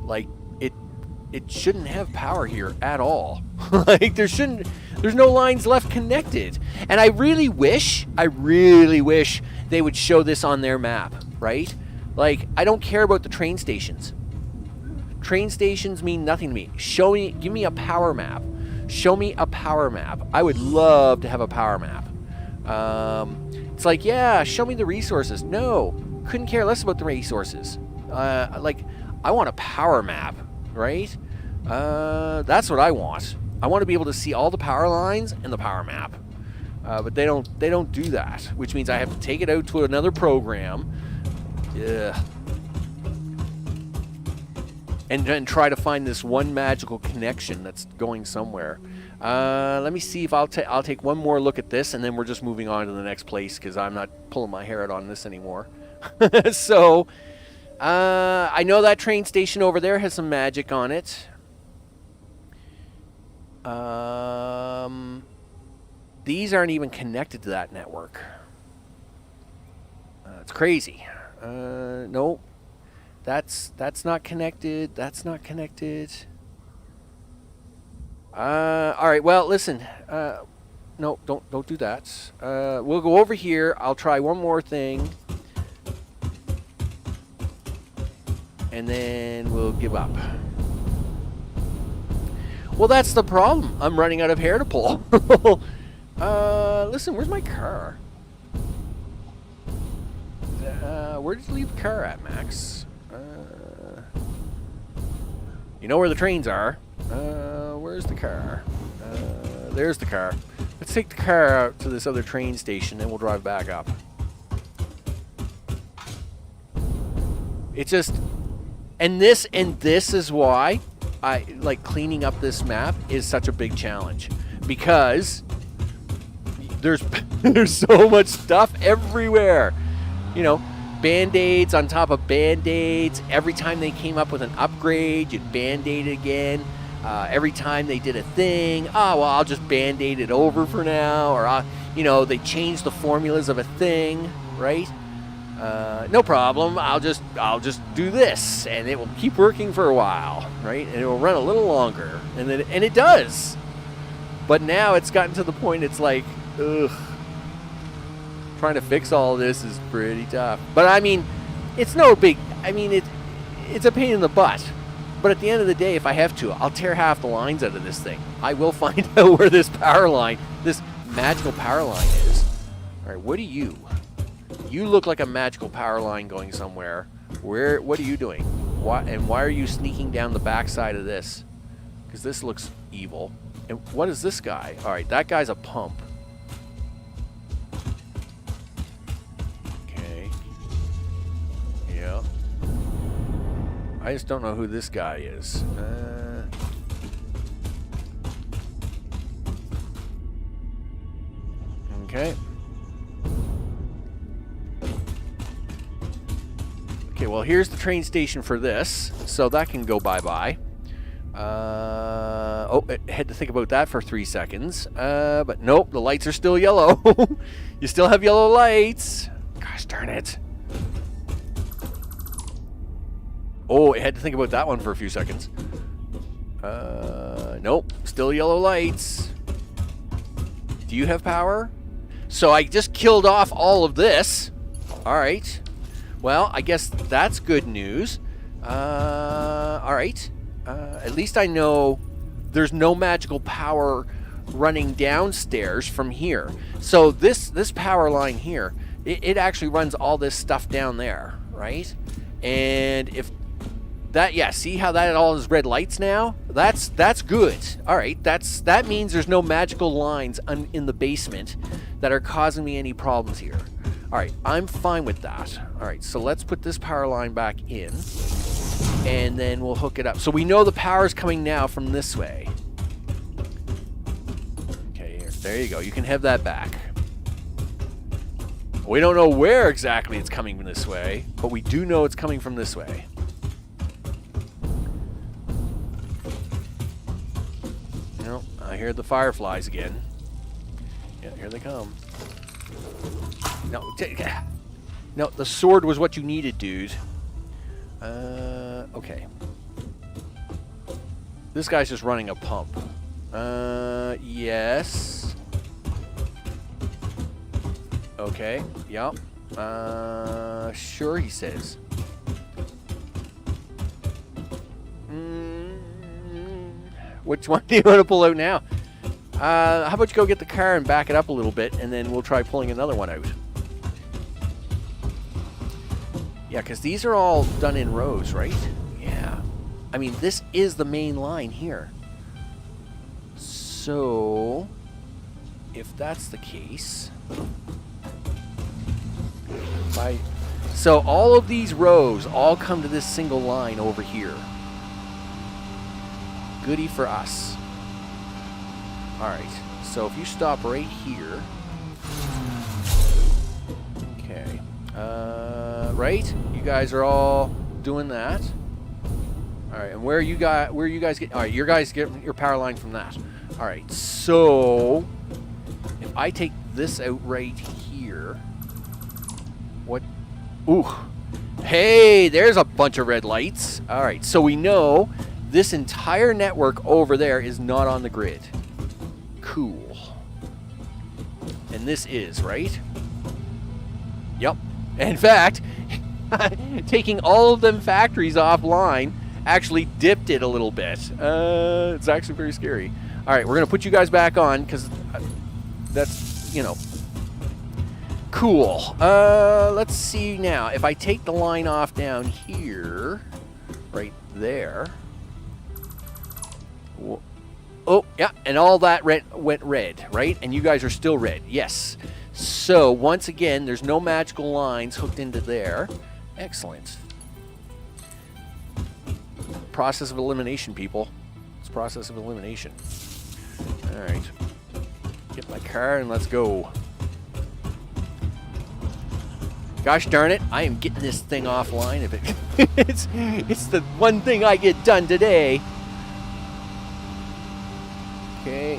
Like, it shouldn't have power here at all. Like, there shouldn't... There's no lines left connected. And I really wish they would show this on their map, right? Like, I don't care about the train stations. Train stations mean nothing to me. Give me a power map. Show me a power map. I would love to have a power map. It's like, yeah, show me the resources. No, couldn't care less about the resources. Like, I want a power map, right? That's what I want. I want to be able to see all the power lines and the power map. But they don't do that, which means I have to take it out to another program. Yeah. And then try to find this one magical connection that's going somewhere. Let me see if I'll take one more look at this, and then we're just moving on to the next place because I'm not pulling my hair out on this anymore. So, I know that train station over there has some magic on it. These aren't even connected to that network. It's crazy. Nope. That's not connected. That's not connected. All right. Well, listen. No, don't do that. We'll go over here. I'll try one more thing, and then we'll give up. Well, that's the problem. I'm running out of hair to pull. Listen, where's my car? Where did you leave the car at, Max? You know where the trains are. Where's the car? There's the car. Let's take the car out to this other train station, and we'll drive back up. It's just... And this is why I like cleaning up this map is such a big challenge. Because there's so much stuff everywhere. You know, Band-Aids on top of Band-Aids. Every time they came up with an upgrade, you'd Band-Aid it again. Every time they did a thing, well, I'll just Band-Aid it over for now. Or, they changed the formulas of a thing, right? No problem. I'll just do this, and it will keep working for a while, right? And it will run a little longer, and it does. But now it's gotten to the point it's like, ugh. Trying to fix all this is pretty tough. But I mean, it's no big. I mean, it's a pain in the butt. But at the end of the day, if I have to, I'll tear half the lines out of this thing. I will find out where this magical power line is. All right, what are you? You look like a magical power line going somewhere. What are you doing? Why are you sneaking down the backside of this? Because this looks evil. And what is this guy? All right, that guy's a pump. Yeah. I just don't know who this guy is. Okay. Okay, well, here's the train station for this, so that can go bye-bye. I had to think about that for 3 seconds. But nope, the lights are still yellow. You still have yellow lights. Gosh darn it. Oh, I had to think about that one for a few seconds. Nope, still yellow lights. Do you have power? So I just killed off all of this. All right. Well, I guess that's good news. All right. At least I know there's no magical power running downstairs from here. So this power line here, it actually runs all this stuff down there, right? And if that, yeah, see how that all is red lights now? That's good. All right, that means there's no magical lines in the basement that are causing me any problems here. All right, I'm fine with that. All right, so let's put this power line back in, and then we'll hook it up. So we know the power is coming now from this way. Okay, there you go. You can have that back. We don't know where exactly it's coming from this way, but we do know it's coming from this way. I hear the fireflies again. Yeah, here they come. No, the sword was what you needed, dude. Okay. This guy's just running a pump. Yes. Okay, yep. Sure, he says. Which one do you want to pull out now? How about you go get the car and back it up a little bit, and then we'll try pulling another one out. Yeah, because these are all done in rows, right? Yeah. I mean, this is the main line here. So, if that's the case... So all of these rows all come to this single line over here. Goody for us. Alright, so if you stop right here... Okay. Right? You guys are all doing that. Alright, and where you guys get... Alright, your guys get your power line from that. Alright, so... If I take this out right here... What? Ooh. Hey, there's a bunch of red lights. Alright, so we know this entire network over there is not on the grid. Cool. And this is, right? Yep. In fact, taking all of them factories offline actually dipped it a little bit. It's actually very scary. Alright, we're going to put you guys back on because that's, you know... Cool. Let's see now. If I take the line off down here, right there. Oh, yeah, and all that went red, right? And you guys are still red. Yes. So, once again, there's no magical lines hooked into there. Excellent. Process of elimination, people. It's process of elimination. All right. Get my car and let's go. Gosh darn it, I am getting this thing offline if it it's the one thing I get done today. Okay.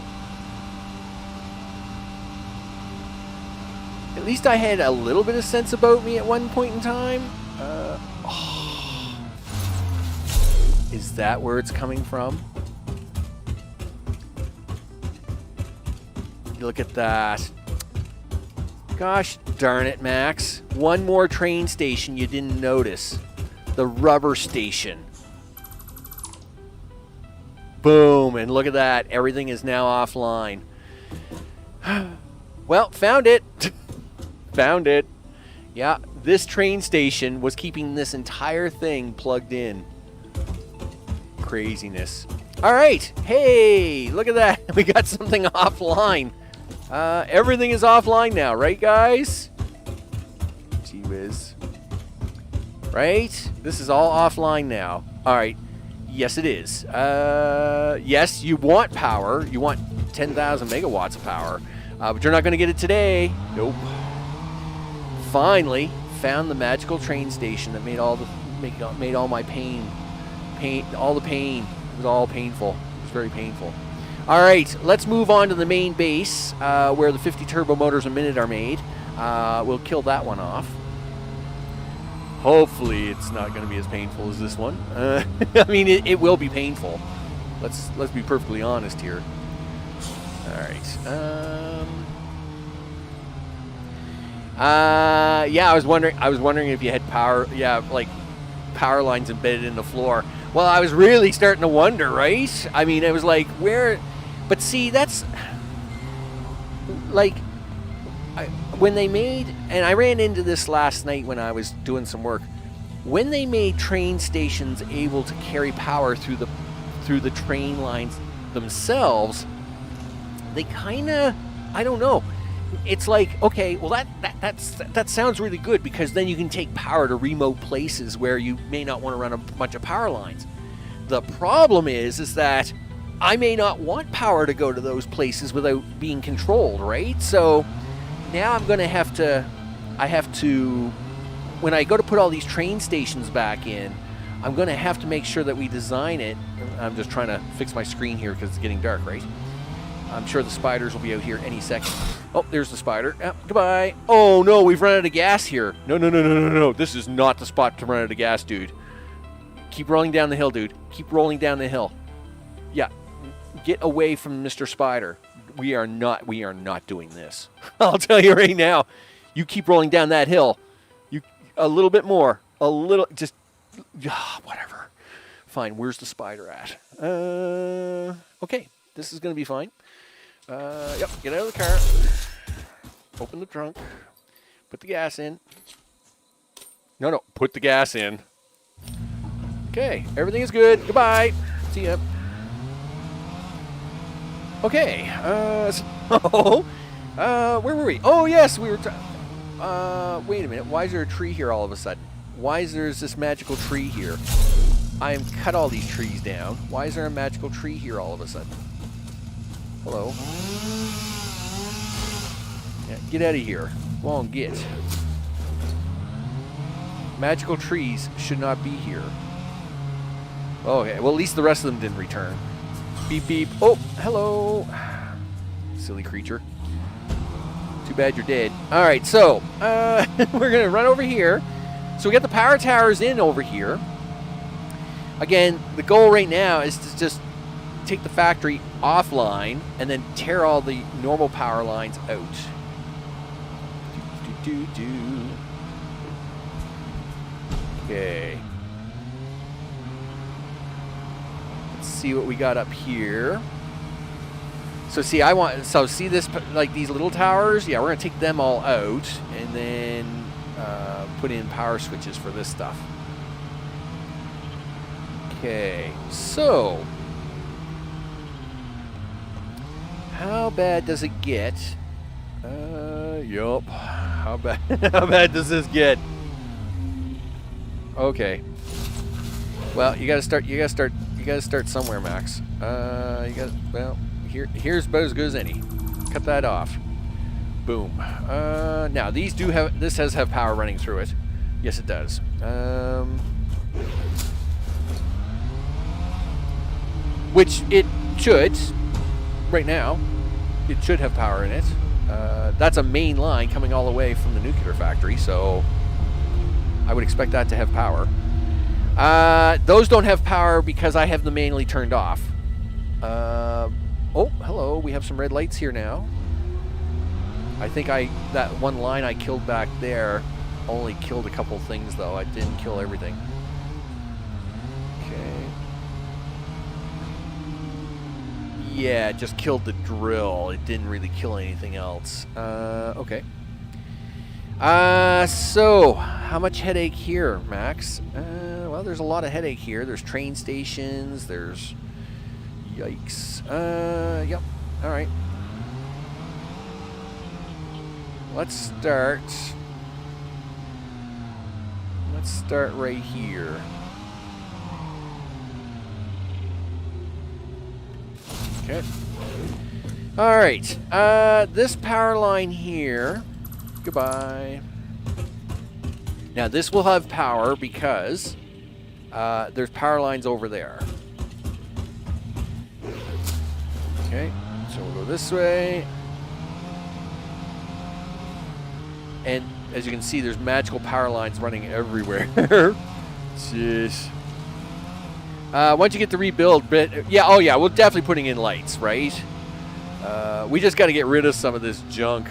At least I had a little bit of sense about me at one point in time. Is that where it's coming from? Look at that. Gosh darn it, Max. One more train station you didn't notice. The rubber station. Boom, and look at that. Everything is now offline. Well, found it. Found it. Yeah, this train station was keeping this entire thing plugged in. Craziness. All right. Hey, look at that. We got something offline. Everything is offline now, right, guys? Gee whiz. Right? This is all offline now. All right. Yes, it is. Yes, you want power. You want 10,000 megawatts of power. But you're not going to get it today. Nope. Finally, found the magical train station that made all my pain. All the pain. It was all painful. It was very painful. All right, let's move on to the main base where the 50 turbo motors a minute are made. We'll kill that one off. Hopefully, it's not going to be as painful as this one. I mean, it will be painful. Let's be perfectly honest here. All right. Yeah, I was wondering if you had power. Yeah, like power lines embedded in the floor. Well, I was really starting to wonder, right? I mean, it was like where. But see, that's like when they made, and I ran into this last night when I was doing some work. When they made train stations able to carry power through the train lines themselves, they kind of, I don't know. It's like, okay, well that sounds really good because then you can take power to remote places where you may not want to run a bunch of power lines. The problem is that I may not want power to go to those places without being controlled, right? So now I'm going to have to, when I go to put all these train stations back in, I'm going to have to make sure that we design it. I'm just trying to fix my screen here because it's getting dark, right? I'm sure the spiders will be out here any second. Oh, there's the spider. Goodbye. Oh, no, we've run out of gas here. No. This is not the spot to run out of gas, dude. Keep rolling down the hill, dude. Keep rolling down the hill. Yeah. get away from Mr. Spider. We are not doing this. I'll tell you right now. You keep rolling down that hill. You a little bit more. A little, just whatever. Fine. Where's the spider at? Okay. This is going to be fine. Yep. Get out of the car. Open the trunk. Put the gas in. No. Put the gas in. Okay. Everything is good. Goodbye. See ya. Okay. So, where were we? Oh, yes. We were... wait a minute. Why is there a tree here all of a sudden? Why is there this magical tree here? I am cut all these trees down. Why is there a magical tree here all of a sudden? Hello. Yeah, get out of here. Go on, get. Magical trees should not be here. Okay, well, at least the rest of them didn't return. Beep, beep. Oh, hello. Silly creature. Too bad you're dead. All right, so we're going to run over here. So we got the power towers in over here. Again, the goal right now is to just take the factory offline and then tear all the normal power lines out. Okay. Let's see what we got up here. So see, see this, like these little towers? Yeah, we're going to take them all out and then put in power switches for this stuff. Okay, so how bad does it get? Yup. How bad? How bad does this get? Okay. Well, you gotta start somewhere, Max. Here's about as good as any. Cut that off. Boom. Now these this has power running through it. Yes, it does. Which it should. Right now, it should have power in it. That's a main line coming all the way from the nuclear factory, so I would expect that to have power. Those don't have power because I have them manually turned off. Oh, hello. We have some red lights here now. I think that one line I killed back there only killed a couple things, though. I didn't kill everything. Okay. Yeah, it just killed the drill. It didn't really kill anything else. Okay. So, how much headache here, Max? Well, there's a lot of headache here. There's train stations. There's... Yikes. Yep. All right. Let's start right here. Okay. All right. This power line here. Goodbye. Now this will have power because there's power lines over there. Okay. So we'll go this way. And as you can see, there's magical power lines running everywhere. Jeez. Once you get the rebuild bit, yeah, oh yeah, we're definitely putting in lights, right? We just got to get rid of some of this junk.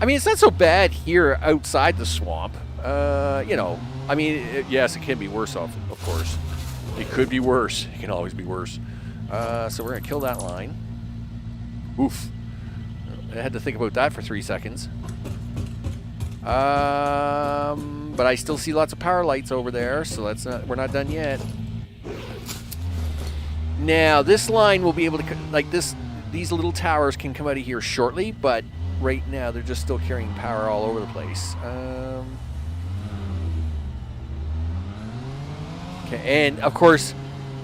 I mean, it's not so bad here outside the swamp. You know, I mean, yes, it can be worse off, of course. It could be worse. It can always be worse. So we're going to kill that line. Oof. I had to think about that for 3 seconds. But I still see lots of power lights over there, so we're not done yet. Now, this line will be able to, like these little towers can come out of here shortly, but right now they're just still carrying power all over the place. Okay, and of course,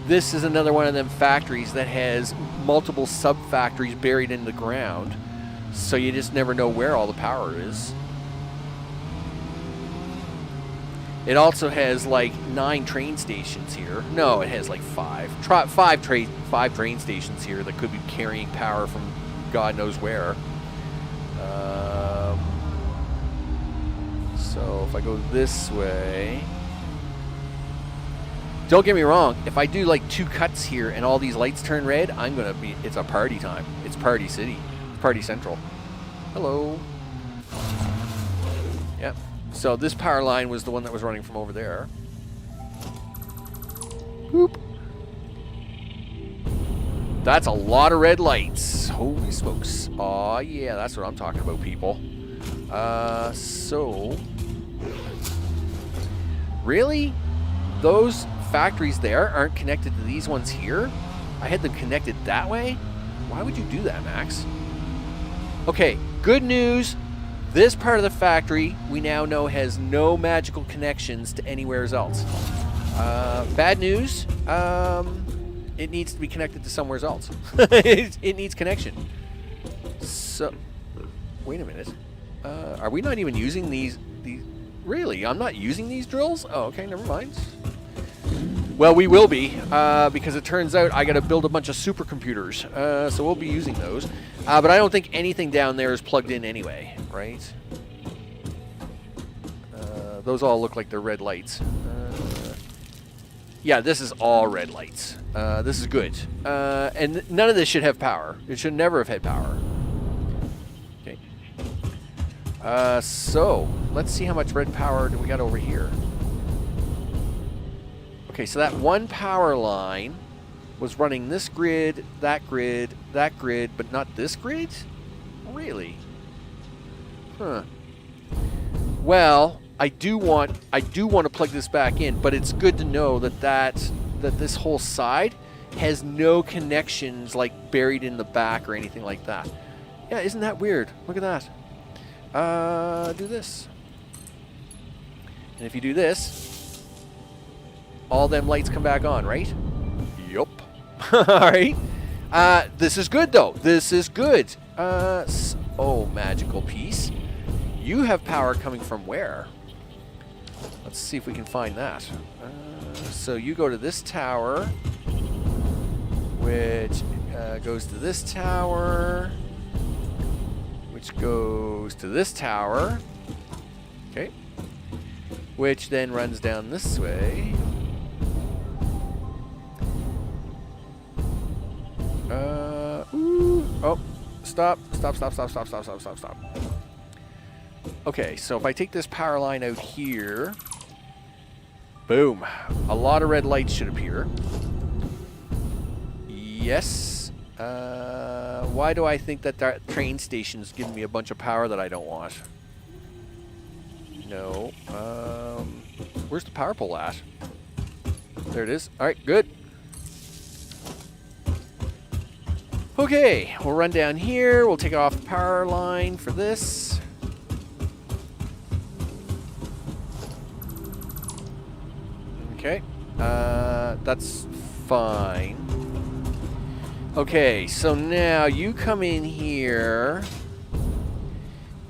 this is another one of them factories that has multiple sub-factories buried in the ground, so you just never know where all the power is. It also has like 9 train stations here. No, it has like 5. 5 train stations here that could be carrying power from God knows where. So if I go this way, Don't get me wrong. If I do like 2 cuts here and all these lights turn red, I'm gonna be. It's a party time. It's Party City. It's Party Central. Hello. Yep. So this power line was the one that was running from over there. Boop. That's a lot of red lights. Holy smokes. Aw, yeah, that's what I'm talking about, people. So... Really? Those factories there aren't connected to these ones here? I had them connected that way? Why would you do that, Max? Okay, good news. This part of the factory we now know has no magical connections to anywhere else. Bad news. It needs to be connected to somewhere else. it needs connection. So, wait a minute. Are we not even using these? Really? I'm not using these drills? Oh, okay, never mind. Well, we will be, because it turns out I got to build a bunch of supercomputers. So we'll be using those. But I don't think anything down there is plugged in anyway, right? Those all look like they're red lights. Yeah, this is all red lights. This is good. And none of this should have power. It should never have had power. Okay. So, let's see how much red power do we got over here. Okay, so that one power line was running this grid, that grid, that grid, but not this grid? Really? Huh. Well, I do want to plug this back in, but it's good to know that this whole side has no connections like buried in the back or anything like that. Yeah, isn't that weird? Look at that. Do this. And if you do this, all them lights come back on, right? Yup. All right. This is good, though. This is good. Oh, magical piece. You have power coming from where? Let's see if we can find that. So you go to this tower, which goes to this tower, which goes to this tower. Okay. Which then runs down this way. Oh, stop. Okay, so if I take this power line out here, boom, a lot of red lights should appear. Yes. Why do I think that train station's giving me a bunch of power that I don't want? No. Where's the power pole at? There it is. All right, good. Okay, we'll run down here. We'll take off the power line for this. Okay, that's fine. Okay, so now you come in here,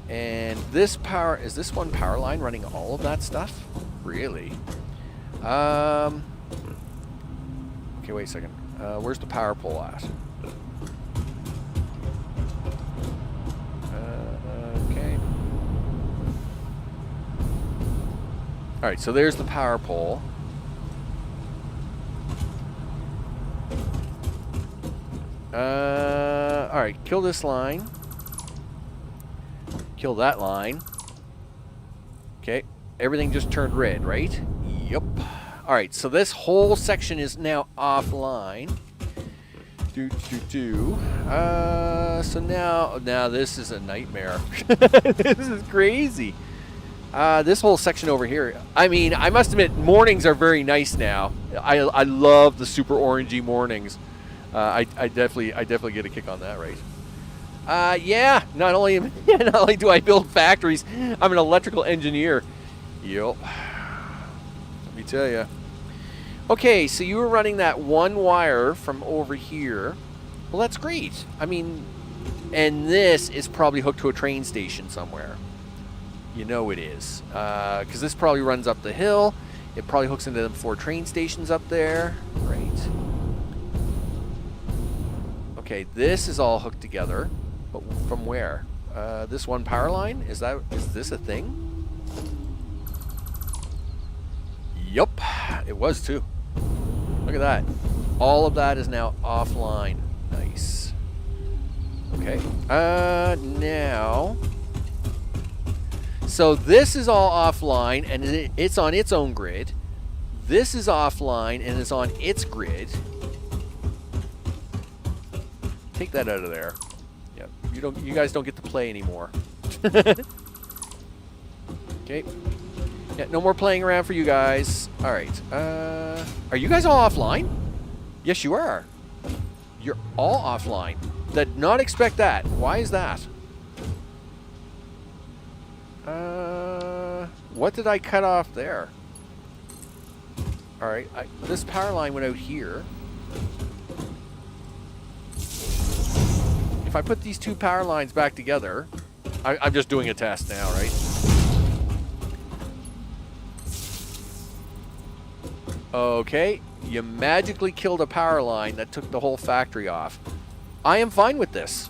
and this power, is this one power line running all of that stuff? Really? Okay, wait a second. Where's the power pole at? Okay. All right, so there's the power pole. All right, kill this line. Kill that line. Okay, everything just turned red, right? Yep. All right, so this whole section is now offline. So now this is a nightmare. This is crazy. This whole section over here. I mean, I must admit, mornings are very nice now. I love the super orangey mornings. I definitely get a kick on that, right? Yeah. Not only do I build factories, I'm an electrical engineer. Yup. Let me tell you. Okay, so you were running that one wire from over here. Well, that's great. I mean, and this is probably hooked to a train station somewhere. You know it is. Because this probably runs up the hill. It probably hooks into them 4 train stations up there. Right. Okay, this is all hooked together. But from where? This one power line? Is this a thing? Yup. It was too. Look at that. All of that is now offline. Nice. Okay. Now... So this is all offline, and it's on its own grid. This is offline, and it's on its grid. Take that out of there. Yeah, you guys don't get to play anymore. Okay. Yeah, no more playing around for you guys. All right. Are you guys all offline? Yes, you are. You're all offline. Did not expect that. Why is that? What did I cut off there? All right. This power line went out here. If I put these two power lines back together, I'm just doing a test now, right? Okay, you magically killed a power line that took the whole factory off. I am fine with this.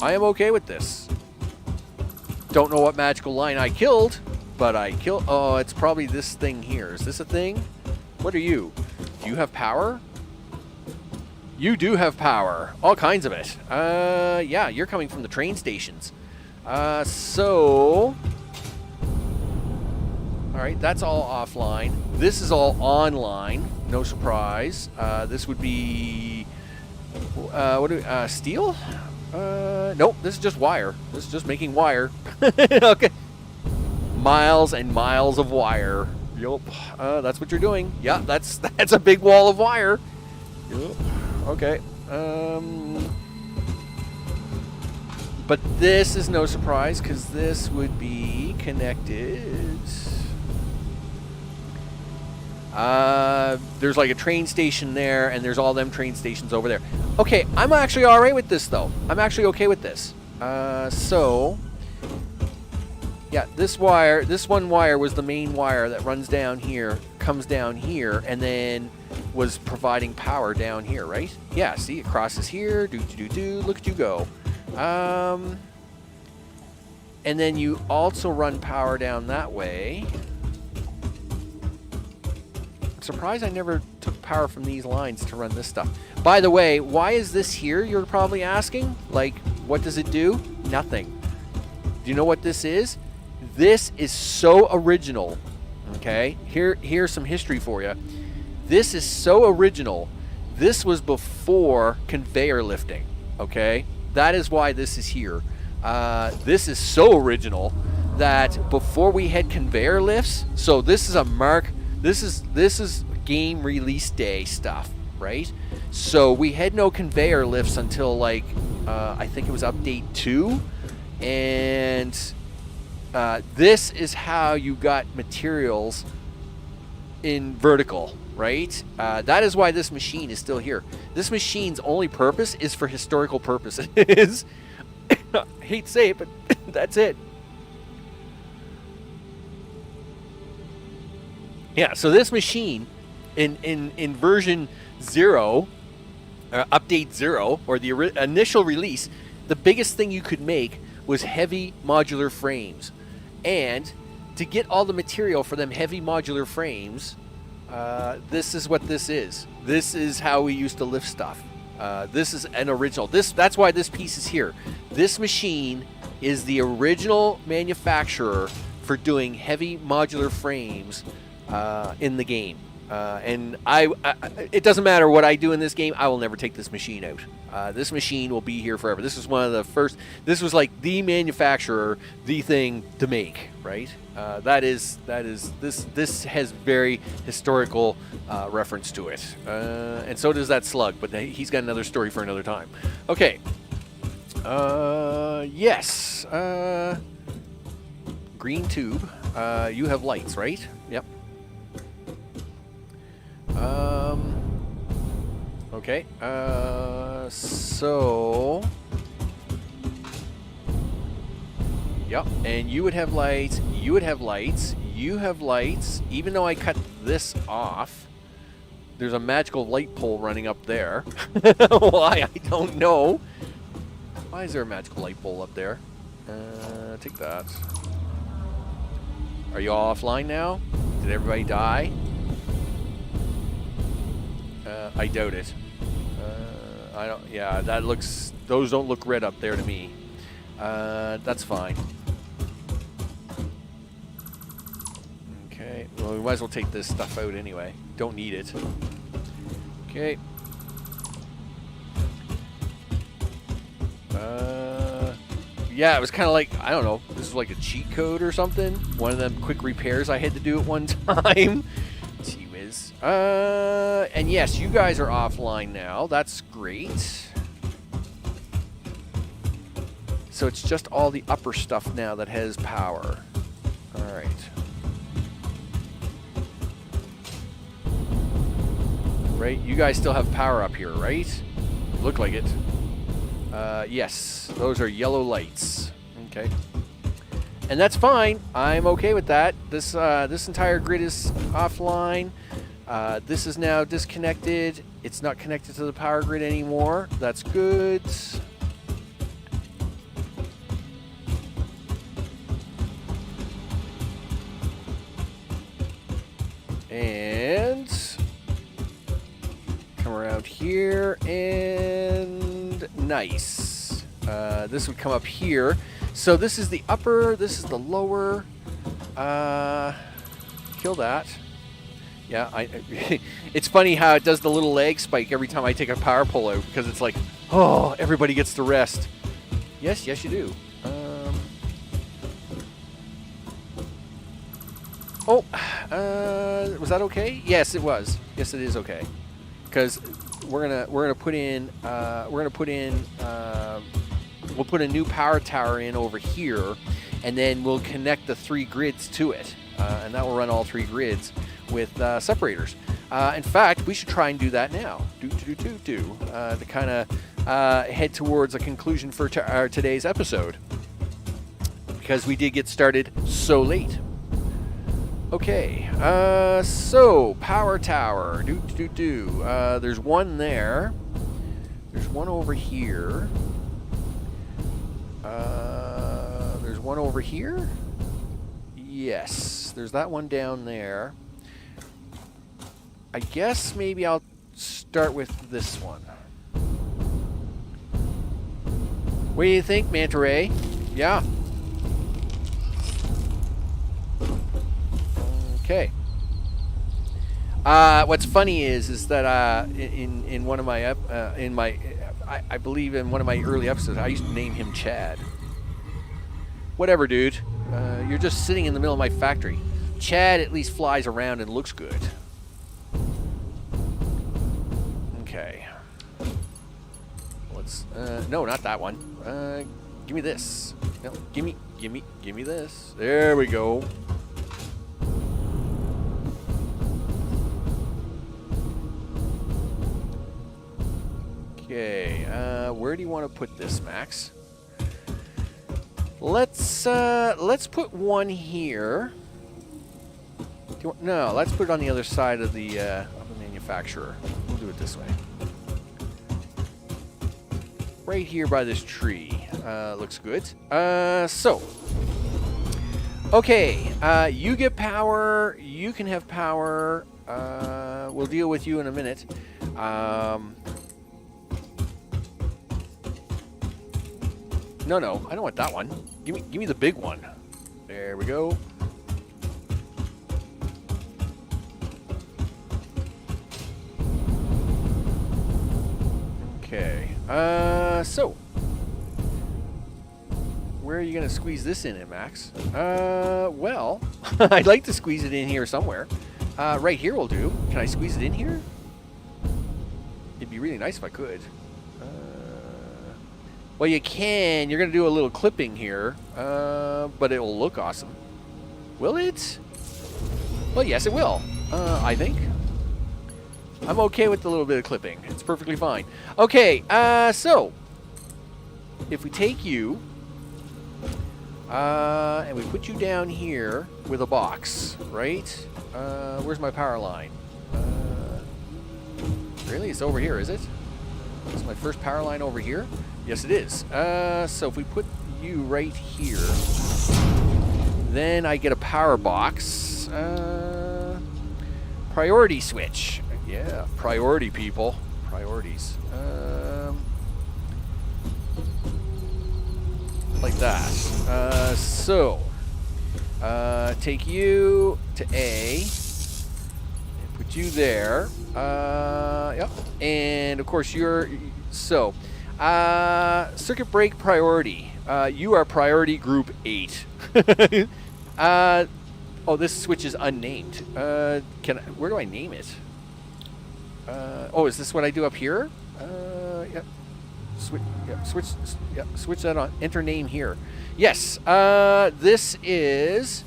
I am okay with this. Don't know what magical line I killed, but I killed... Oh, it's probably this thing here. Is this a thing? What are you? Do you have power? You do have power. All kinds of it. Yeah, you're coming from the train stations. So... Alright, that's all offline. This is all online. No surprise. This would be... steel? Nope, this is just wire. This is just making wire. Okay. Miles and miles of wire. Yup. That's what you're doing. Yeah, that's a big wall of wire. Yup. Okay. But this is no surprise because this would be connected. There's like a train station there, and there's all them train stations over there. Okay, I'm actually alright with this, though. I'm actually okay with this. So... Yeah, this one wire was the main wire that runs down here, comes down here, and then was providing power down here, right? Yeah, see, it crosses here, look at you go. And then you also run power down that way. I'm surprised I never took power from these lines to run this stuff. By the way, why is this here, you're probably asking? Like, what does it do? Nothing. Do you know what this is? This is so original, okay? Here's some history for you. This is so original. This was before conveyor lifting, okay? That is why this is here. This is so original that before we had conveyor lifts, so this is a mark, this is game release day stuff, right? So we had no conveyor lifts until like, I think it was update 2, and this is how you got materials in vertical, right? That is why this machine is still here. This machine's only purpose is for historical purposes. I hate to say it, but that's it. Yeah, so this machine in version 0, update 0, or the initial release, the biggest thing you could make was heavy modular frames. And to get all the material for them heavy modular frames, this is what this is. This is how we used to lift stuff. This is an original. That's why this piece is here. This machine is the original manufacturer for doing heavy modular frames in the game. And it doesn't matter what I do in this game, I will never take this machine out. This machine will be here forever. This is one of the first, this was like the manufacturer, the thing to make, right? This has very historical reference to it. And so does that slug, but he's got another story for another time. Okay. Yes. Green tube. You have lights, right? Yep. Okay, so... Yep, and you would have lights, you would have lights, you have lights. Even though I cut this off, there's a magical light pole running up there. Why? I don't know. Why is there a magical light pole up there? Take that. Are you all offline now? Did everybody die? I doubt it. I don't. Yeah, that looks. Those don't look red up there to me. That's fine. Okay. Well, we might as well take this stuff out anyway. Don't need it. Okay. Yeah, it was kind of like, I don't know, this is like a cheat code or something. One of them quick repairs I had to do at one time. Gee whiz. And yes, you guys are offline now. That's great. So it's just all the upper stuff now that has power. All right. Right, you guys still have power up here, right? Look like it. Yes, those are yellow lights. Okay. And that's fine. I'm okay with that. This entire grid is offline. This is now disconnected. It's not connected to the power grid anymore. That's good. And come around here and nice. This would come up here. So this is the upper, this is the lower. Kill that. Yeah, it's funny how it does the little lag spike every time I take a power pole out, because it's like, oh, everybody gets to rest. Yes, yes you do. Was that okay? Yes, it was. Yes, it is okay. Because we're gonna put in we'll put a new power tower in over here, and then we'll connect the 3 grids to it, and that will run all 3 grids with separators. In fact, we should try and do that now. To kind of head towards a conclusion for today's episode, because we did get started so late. Okay, so power tower. There's one there. There's one over here. There's one over here. Yes, there's that one down there. I guess maybe I'll start with this one. What do you think, Manta Ray? Yeah. Okay. What's funny is that in one of my I believe in one of my early episodes I used to name him Chad. Whatever, dude. You're just sitting in the middle of my factory. Chad at least flies around and looks good. Okay. Let's no, not that one. Give me this. No, give me this. There we go. Okay, where do you want to put this, Max? Let's put one here. No, let's put it on the other side of the manufacturer. We'll do it this way. Right here by this tree. Looks good. So. Okay, you get power. You can have power. We'll deal with you in a minute. No, I don't want that one. Give me the big one. There we go. Okay. So where are you gonna squeeze this in, Max? Well, I'd like to squeeze it in here somewhere. Right here will do. Can I squeeze it in here? It'd be really nice if I could. Well, you can. You're going to do a little clipping here, but it will look awesome. Will it? Well, yes, it will, I think. I'm okay with the little bit of clipping. It's perfectly fine. Okay, so if we take you and we put you down here with a box, right? Where's my power line? Really? It's over here, is it? Is my first power line over here? Yes, it is. So if we put you right here, then I get a power box. Priority switch. Yeah, priority, people. Priorities. Like that. Take you to A. And put you there. Yep. And, of course, you're... So, circuit break priority. You are priority group 8. Oh, this switch is unnamed. Where do I name it? Oh, is this what I do up here? Yep. Switch that on. Enter name here. Yes. This is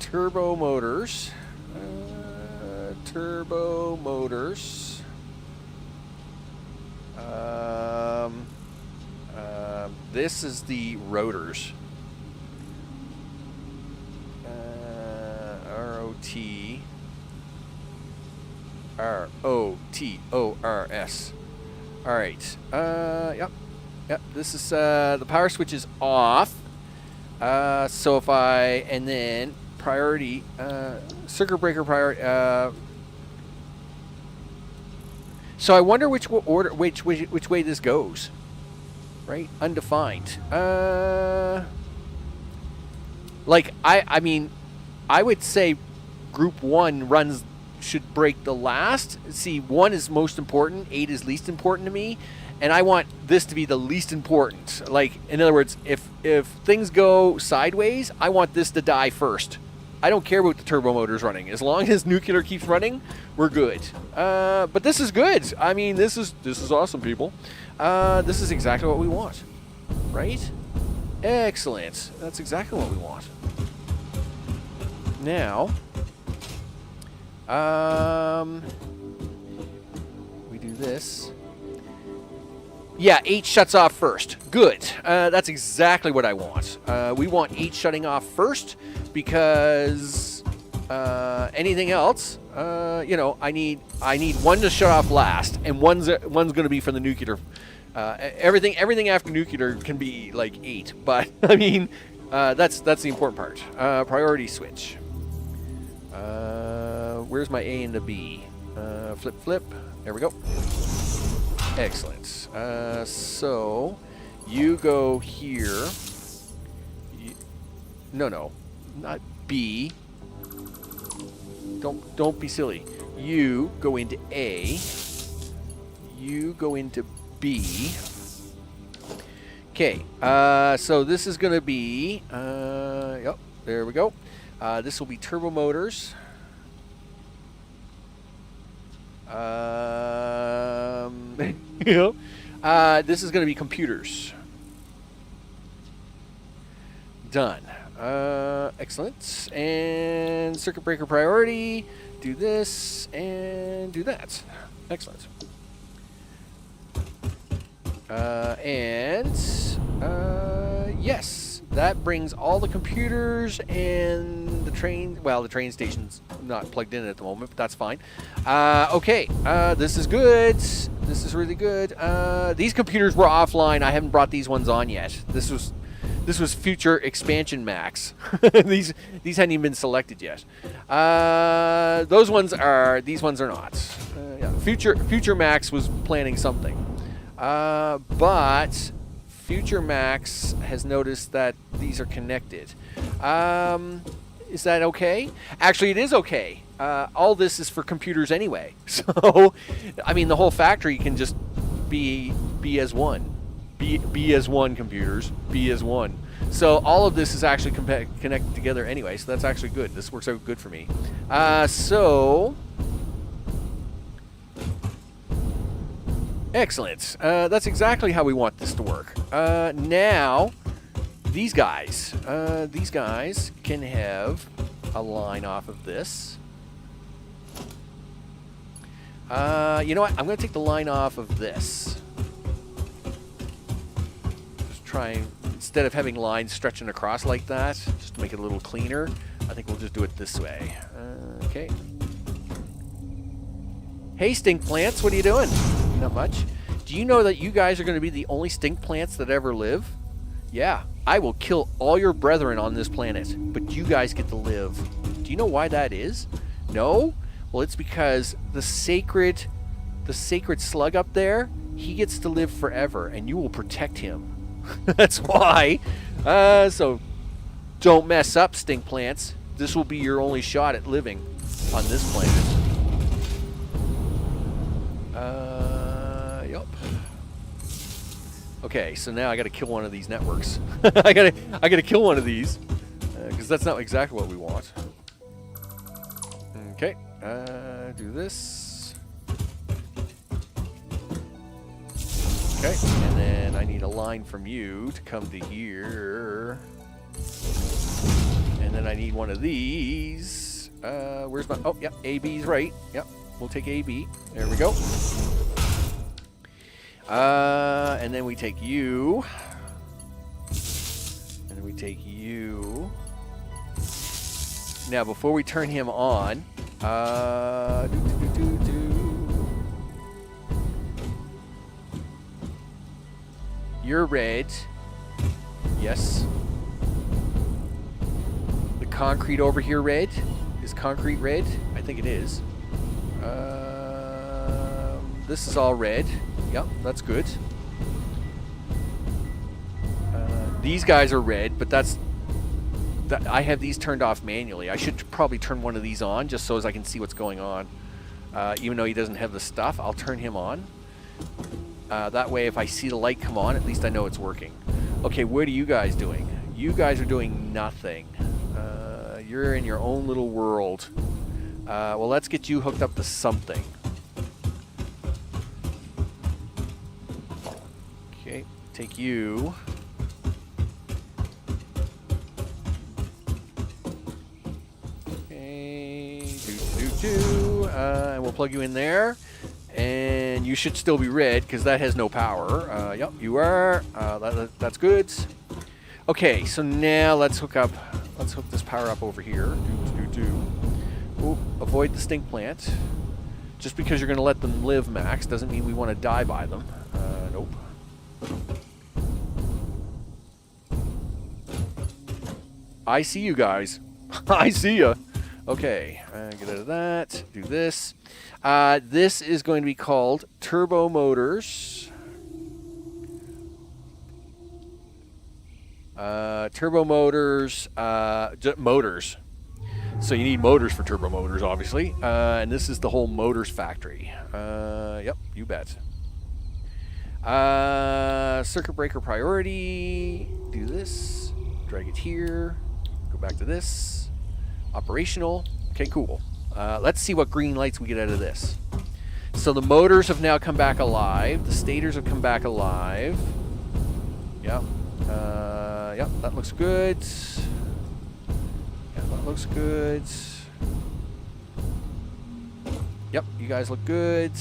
turbo motors. Turbo motors. This is the rotors. ROTORS. All right. Yep. This is the power switch is off. So if and then priority circuit breaker priority. So I wonder which order, which way this goes. Right, undefined. Like I mean, I would say group 1 should break the last. See, 1 is most important, 8 is least important to me, and I want this to be the least important. Like, in other words, if things go sideways, I want this to die first. I don't care about the turbo motors running. As long as nuclear keeps running, we're good. But this is good. I mean, this is awesome, people. This is exactly what we want, right? Excellent. That's exactly what we want. Now, we do this. Yeah, 8 shuts off first. Good. That's exactly what I want. We want 8 shutting off first because anything else, I need 1 to shut off last, and one's going to be from the nuclear. Everything after nuclear can be like 8, but I mean that's the important part. Priority switch. Where's my A and the B? Flip. There we go. Excellent. So you go here. No, not B. Don't be silly. You go into A. You go into B. Okay. So this is going to be. Yep. There we go. This will be turbo motors. This is going to be computers. Done. Excellent. And circuit breaker priority. Do this and do that. Excellent. Yes, that brings all the computers and the train. Well, the train station's not plugged in at the moment, but that's fine. Okay, this is good. This is really good. These computers were offline. I haven't brought these ones on yet. This was future expansion max. These hadn't even been selected yet. Those ones are. These ones are not. Yeah, future max was planning something. But Future Max has noticed that these are connected. Is that okay? Actually, it is okay. All this is for computers anyway. So, I mean, the whole factory can just be as one. Be as one computers. Be as one. So all of this is actually connected together anyway. So that's actually good. This works out good for me. Excellent. That's exactly how we want this to work. Now, these guys can have a line off of this. You know what? I'm going to take the line off of this. Just try, instead of having lines stretching across like that, just to make it a little cleaner, I think we'll just do it this way. Okay. Hey, stink plants, what are you doing? Not much. Do you know that you guys are going to be the only stink plants that ever live? Yeah, I will kill all your brethren on this planet, but you guys get to live. Do you know why that is? No? Well, it's because the sacred slug up there, he gets to live forever, and you will protect him. That's why. So don't mess up, stink plants. This will be your only shot at living on this planet. Yup. Okay, so now I gotta kill one of these networks. I gotta kill one of these, because that's not exactly what we want. Okay, do this. Okay, and then I need a line from you to come to here. And then I need one of these. Where's my... Oh, yep, AB's right. Yep, we'll take AB. There we go. And then we take you. And then we take you. Now, before we turn him on... You're red. Yes. The concrete over here red? Is concrete red? I think it is. This is all red. Yep, that's good. These guys are red, but I have these turned off manually. I should probably turn one of these on just so as I can see what's going on. Even though he doesn't have the stuff, I'll turn him on. That way, if I see the light come on, at least I know it's working. Okay, what are you guys doing? You guys are doing nothing. You're in your own little world. Well, let's get you hooked up to something. Okay, take you. Okay, and we'll plug you in there. And you should still be red because that has no power. Yep, you are. That's good. Okay, so now let's hook this power up over here. Ooh, avoid the stink plant. Just because you're going to let them live, Max, doesn't mean we want to die by them. Nope. I see you guys. I see ya. Okay, get out of that. Do this. This is going to be called turbo motors. Turbo motors. Motors. So you need motors for turbo motors, obviously. And this is the whole motors factory. Yep, you bet. Circuit breaker priority. Do this. Drag it here. Go back to this. Operational. Okay, cool. Let's see what green lights we get out of this. So the motors have now come back alive. The stators have come back alive. Yep. Yep, that looks good. Yeah, that looks good. Yep, you guys look good.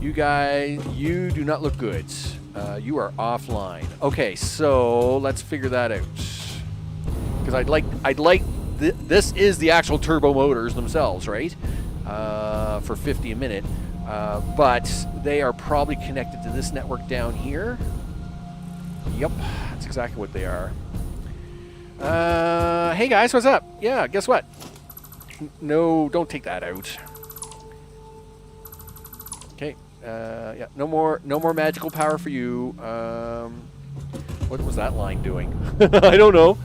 You guys, you do not look good. You are offline. Okay, so let's figure that out. Because I'd like this is the actual turbo motors themselves, right? For 50 a minute. But they are probably connected to this network down here. Yep, that's exactly what they are. Hey guys, what's up? Yeah, guess what? No, don't take that out. Okay. Yeah, no more magical power for you. What was that line doing? I don't know.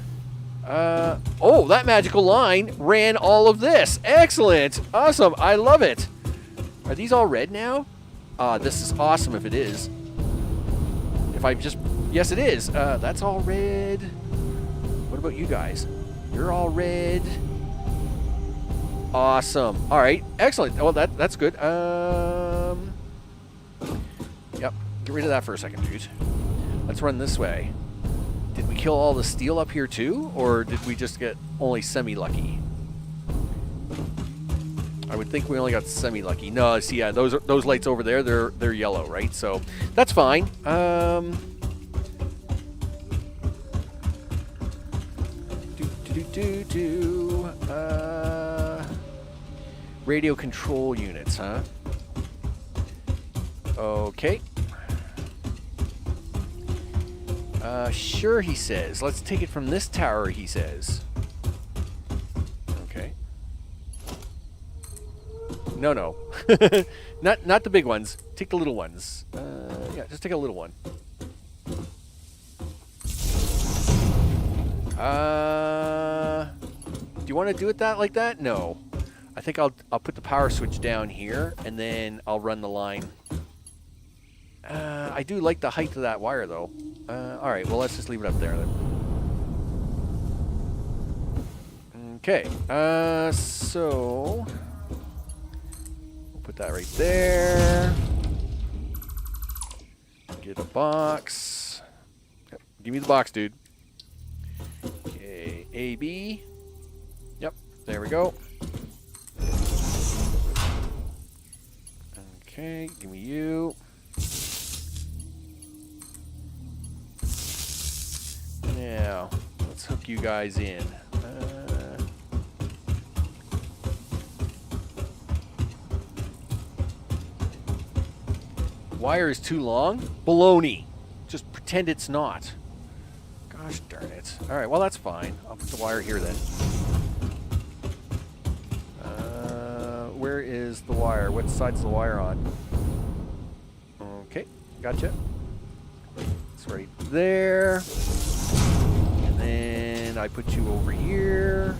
Oh, that magical line ran all of this. Excellent. Awesome. I love it. Are these all red now? This is awesome if it is. If I just... Yes, it is. That's all red. What about you guys? You're all red. Awesome. All right. Excellent. Well, that's good. Yep. Get rid of that for a second, dude. Let's run this way. Did we kill all the steel up here too? Or did we just get only semi-lucky? I would think we only got semi-lucky. No, see, yeah, those lights over there, they're yellow, right? So that's fine. Radio control units, huh? Sure, he says. Let's take it from this tower, he says. Okay. No, no. not the big ones. Take the little ones. Yeah, just take a little one. Do you want to do it like that? No. I think I'll put the power switch down here, and then I'll run the line. I do like the height of that wire, though. All right, well, let's just leave it up there, then. Okay, so... we'll put that right there. Get a box. Yep, give me the box, dude. Okay, A, B. Yep, there we go. Okay, give me you. Now, let's hook you guys in. Wire is too long? Baloney. Just pretend it's not. Gosh darn it. Alright, well that's fine. I'll put the wire here then. Where is the wire? What side's the wire on? Okay, gotcha. It's right there. And then I put you over here.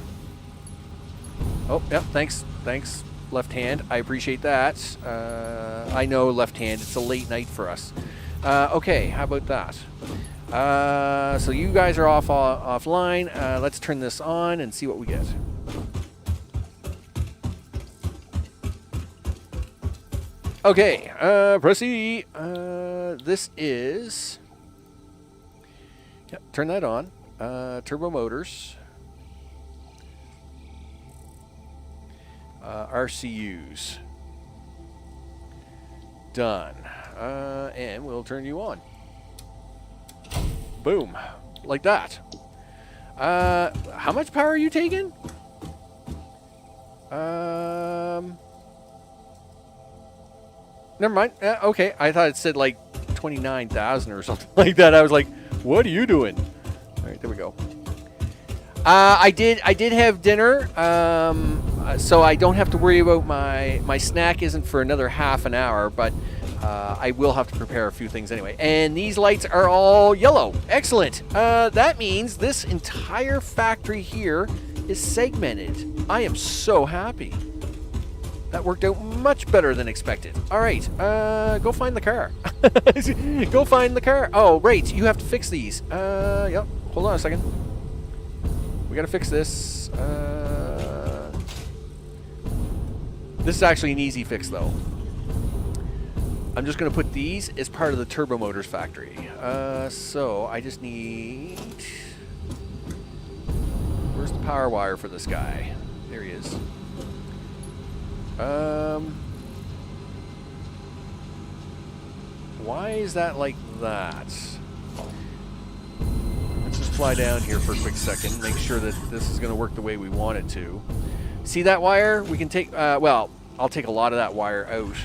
Oh, yep, thanks. Thanks, left hand. I appreciate that. I know left hand. It's a late night for us. Okay, how about that? So you guys are offline. Let's turn this on and see what we get. Okay, proceed. This is... Yep, turn that on. Turbo motors. RCUs. Done. And we'll turn you on. Boom. Like that. How much power are you taking? Never mind. Okay, I thought it said like 29,000 or something like that. I was like, what are you doing? All right, there we go. I did have dinner, so I don't have to worry about my snack isn't for another half an hour, but I will have to prepare a few things anyway. And these lights are all yellow. Excellent. That means this entire factory here is segmented. I am so happy. That worked out much better than expected. All right, go find the car. Go find the car. Oh, right, you have to fix these. Yep, hold on a second. We gotta fix this. This is actually an easy fix, though. I'm just gonna put these as part of the turbo motors factory. So I just need... Where's the power wire for this guy? There he is. Why is that like that? Let's just fly down here for a quick second, make sure that this is going to work the way we want it to. See that wire? We can take, well, I'll take a lot of that wire out.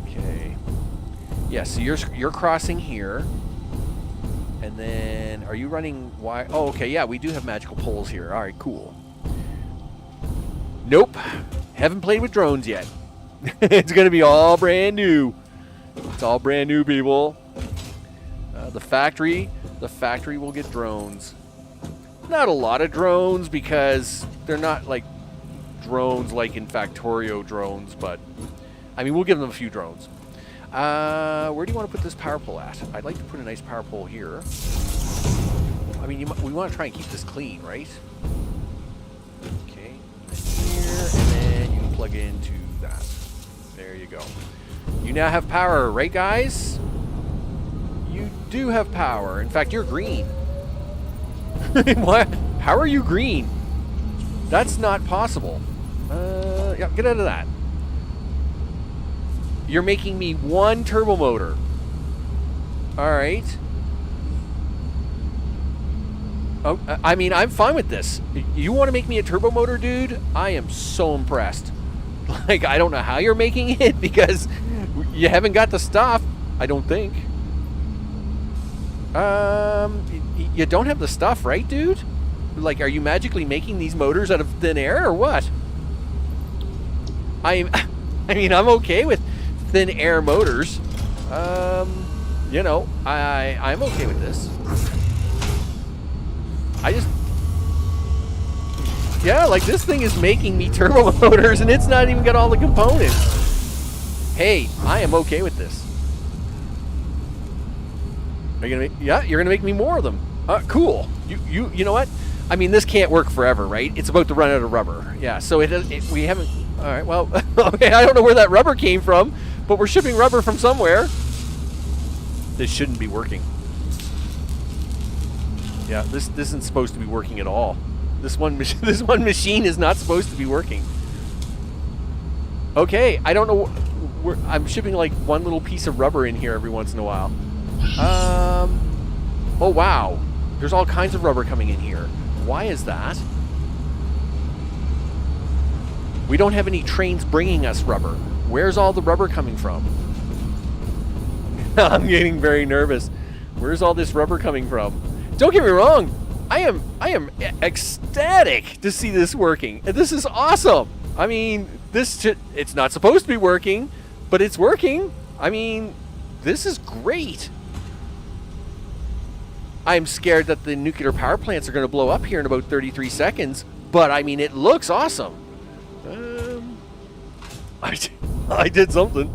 Okay. Yeah, so you're crossing here. And then, are you running wire? Oh, okay, yeah, we do have magical poles here. All right, cool. Nope. Haven't played with drones yet. It's going to be all brand new. It's all brand new, people. The factory will get drones. Not a lot of drones because they're not like drones like in Factorio drones, but I mean, we'll give them a few drones. Where do you want to put this power pole at? I'd like to put a nice power pole here. I mean, we want to try and keep this clean, right? And then you can plug into that. There you go. You now have power, right, guys? You do have power. In fact, you're green. What? How are you green? That's not possible. Yeah, get out of that. You're making me one turbo motor. All right. Oh, I mean, I'm fine with this. You want to make me a turbo motor, dude? I am so impressed. Like, I don't know how you're making it because you haven't got the stuff, I don't think. You don't have the stuff, right, dude? Like, are you magically making these motors out of thin air or what? I mean, I'm okay with thin air motors. You know, I'm okay with this. Yeah, like this thing is making me turbo motors and it's not even got all the components. Hey, I am okay with this. Are you gonna make, yeah, you're gonna make me more of them. Cool. You know what? I mean, this can't work forever, right? It's about to run out of rubber. Yeah, so we haven't. All right. Well, okay. I don't know where that rubber came from, but we're shipping rubber from somewhere. This shouldn't be working. Yeah, this isn't supposed to be working at all. This one machine is not supposed to be working. Okay, I don't know. I'm shipping like one little piece of rubber in here every once in a while. Oh wow, there's all kinds of rubber coming in here. Why is that? We don't have any trains bringing us rubber. Where's all the rubber coming from? I'm getting very nervous. Where's all this rubber coming from? Don't get me wrong. I am ecstatic to see this working. This is awesome. I mean, it's not supposed to be working, but it's working. I mean, this is great. I'm scared that the nuclear power plants are going to blow up here in about 33 seconds, but I mean, it looks awesome. I did something.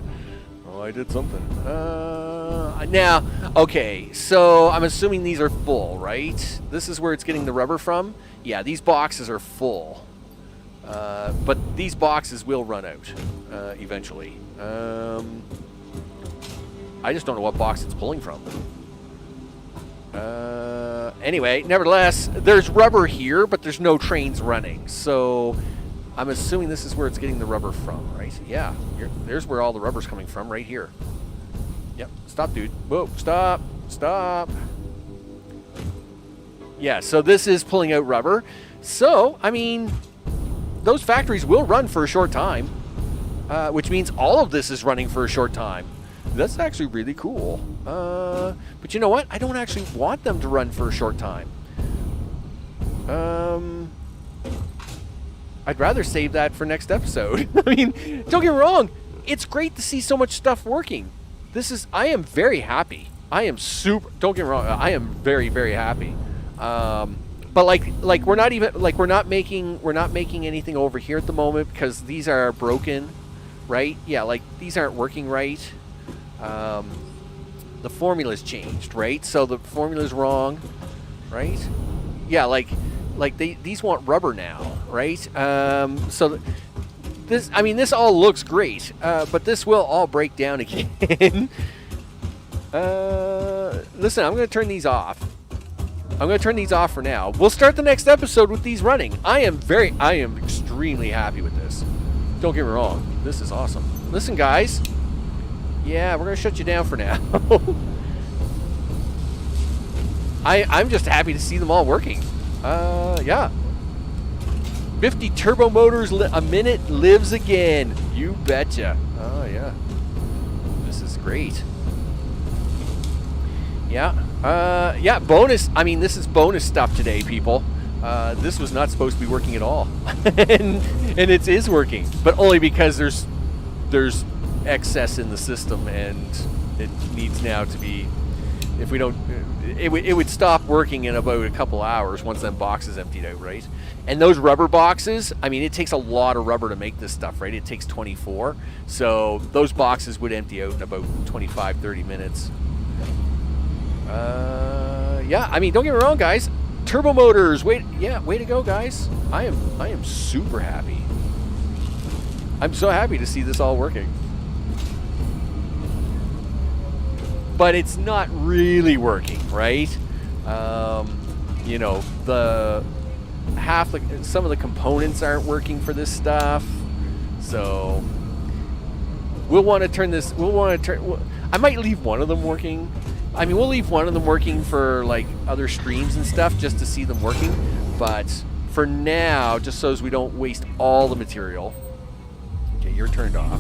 Oh, I did something. Now, okay, so I'm assuming these are full, right? This is where it's getting the rubber from? Yeah, these boxes are full. But these boxes will run out eventually. I just don't know what box it's pulling from. Anyway, nevertheless, there's rubber here, but there's no trains running. So I'm assuming this is where it's getting the rubber from, right? Yeah, there's where all the rubber's coming from, right here. Yep, stop, dude. Whoa, stop, stop. Yeah, so this is pulling out rubber. So, I mean, those factories will run for a short time, which means all of this is running for a short time. That's actually really cool. But you know what? I don't actually want them to run for a short time. I'd rather save that for next episode. I mean, don't get me wrong. It's great to see so much stuff working. I am very happy. I am don't get me wrong. I am very, very happy. But like we're not making anything over here at the moment because these are broken, right? Yeah, like these aren't working right. The formula's changed, right? So the formula's wrong, right? Yeah, like these want rubber now, right? So this all looks great, but this will all break down again. Listen, I'm going to turn these off. I'm going to turn these off for now. We'll start the next episode with these running. I am extremely happy with this. Don't get me wrong. This is awesome. Listen, guys. Yeah, we're going to shut you down for now. I'm just happy to see them all working. Yeah. 50 turbo motors a minute lives again. You betcha. Oh, yeah. This is great. Yeah. Yeah, bonus. I mean, this is bonus stuff today, people. This was not supposed to be working at all. and it is working, but only because there's excess in the system and it needs now to be, if we don't, it would stop working in about a couple hours once that box is emptied out, right? And those rubber boxes, I mean, it takes a lot of rubber to make this stuff, right? It takes 24. So those boxes would empty out in about 25, 30 minutes. Yeah, I mean, don't get me wrong, guys. Turbo motors, way to go, guys. I am super happy. I'm so happy to see this all working. But it's not really working, right? You know, some of the components aren't working for this stuff. So we'll want to turn this. I might leave one of them working. I mean, we'll leave one of them working for like other streams and stuff just to see them working. But for now, just so as we don't waste all the material. Okay, you're turned off.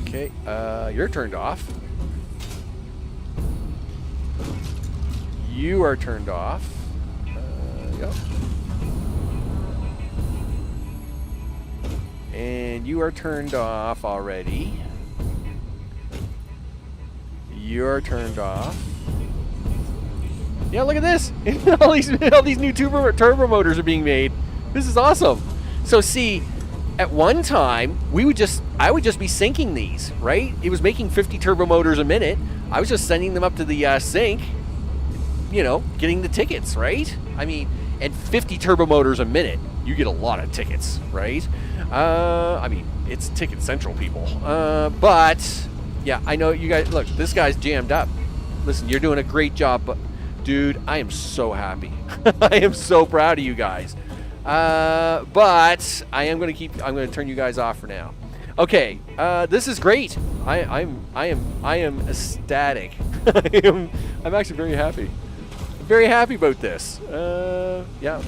Okay, you're turned off. You are turned off. Yep. And you are turned off already. You're turned off. Yeah, look at this. all these new turbo motors are being made. This is awesome. So see, at one time, I would just be syncing these, right? It was making 50 turbo motors a minute. I was just sending them up to the sink, you know, getting the tickets, right? I mean, and 50 turbo motors a minute, you get a lot of tickets, right? I mean, it's Ticket Central, people. But, yeah, I know you guys, look, this guy's jammed up. Listen, you're doing a great job, but, dude, I am so happy. I am so proud of you guys. But I'm going to turn you guys off for now. Okay, this is great. I am ecstatic. I'm actually very happy. I'm very happy about this. Yeah.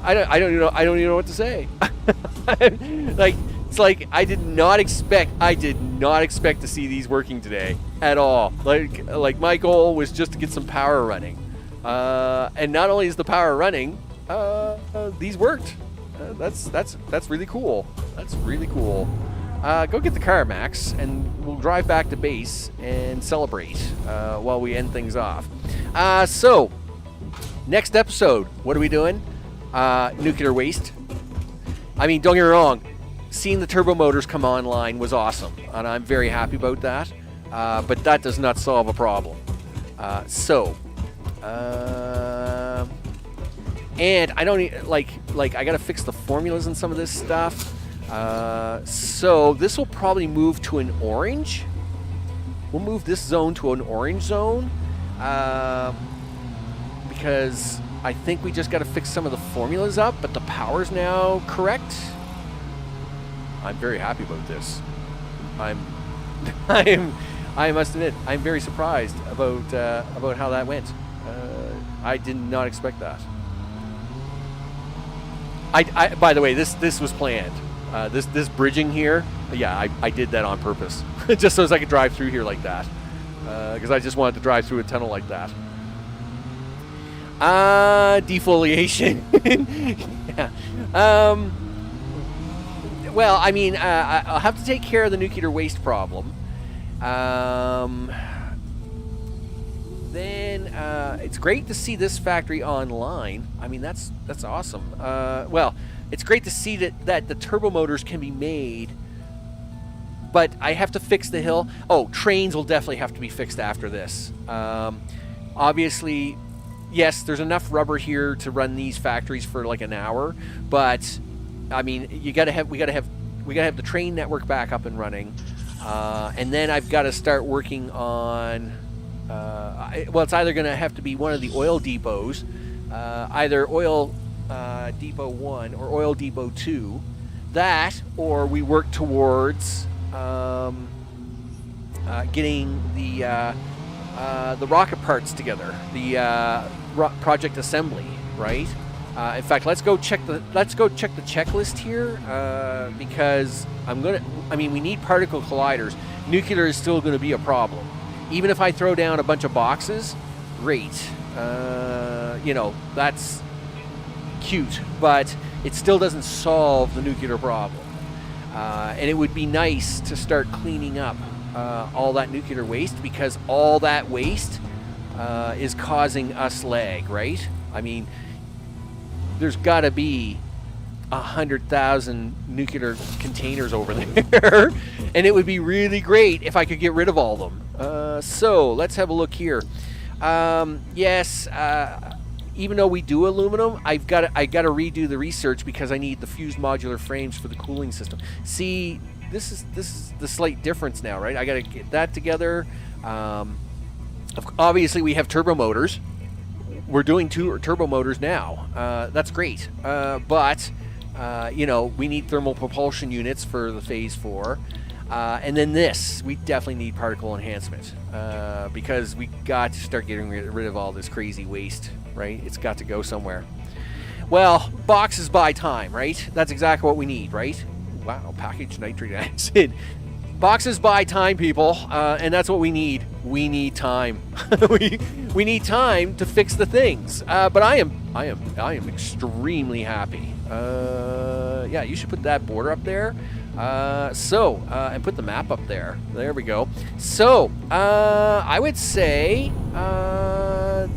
I don't even know what to say. It's like I did not expect to see these working today at all. Like my goal was just to get some power running. And not only is the power running, these worked. That's really cool. That's really cool. Go get the car, Max, and we'll drive back to base and celebrate while we end things off. So, next episode, what are we doing? Nuclear waste. I mean, don't get me wrong. Seeing the turbo motors come online was awesome, and I'm very happy about that. But that does not solve a problem. And I don't like I gotta fix the formulas and some of this stuff. So this will probably move to an orange. We'll move this zone to an orange zone because I think we just got to fix some of the formulas up, but the power's now correct. I'm very happy about this. I must admit, I'm very surprised about how that went. I did not expect that. By the way, this was planned. This bridging here, yeah, I did that on purpose, just so as I could drive through here like that, because I just wanted to drive through a tunnel like that. Defoliation. Yeah. Well, I mean, I'll have to take care of the nuclear waste problem. Then it's great to see this factory online. I mean, that's awesome. Well, it's great to see that the turbo motors can be made, but I have to fix the hill. Oh, trains will definitely have to be fixed after this. Obviously, yes, there's enough rubber here to run these factories for like an hour, but I mean, we gotta have the train network back up and running, and then I've got to start working on. Well, it's either going to have to be one of the oil depots, either oil depot 1 or oil depot 2. That, or we work towards getting the rocket parts together, the project assembly, right? In fact, let's go check the checklist here because we need particle colliders. Nuclear is still going to be a problem. Even if I throw down a bunch of boxes, great. That's cute, but it still doesn't solve the nuclear problem. And it would be nice to start cleaning up all that nuclear waste, because all that waste is causing us lag, right? I mean, there's got to be 100,000 nuclear containers over there, and it would be really great if I could get rid of all of them. So let's have a look here. Yes, even though we do aluminum, I got to redo the research because I need the fused modular frames for the cooling system. See, this is the slight difference now, right? I got to get that together. Obviously, we have turbo motors. We're doing 2 turbo motors now. That's great. But we need thermal propulsion units for the phase 4. And then we definitely need particle enhancement because we got to start getting rid of all this crazy waste, right? It's got to go somewhere. Well, boxes buy time, right? That's exactly what we need, right? Wow, packaged nitric acid. Boxes buy time, people, and that's what we need. We need time. we need time to fix the things. But I am extremely happy. Yeah, you should put that border up there. And put the map up there. There we go. So, I would say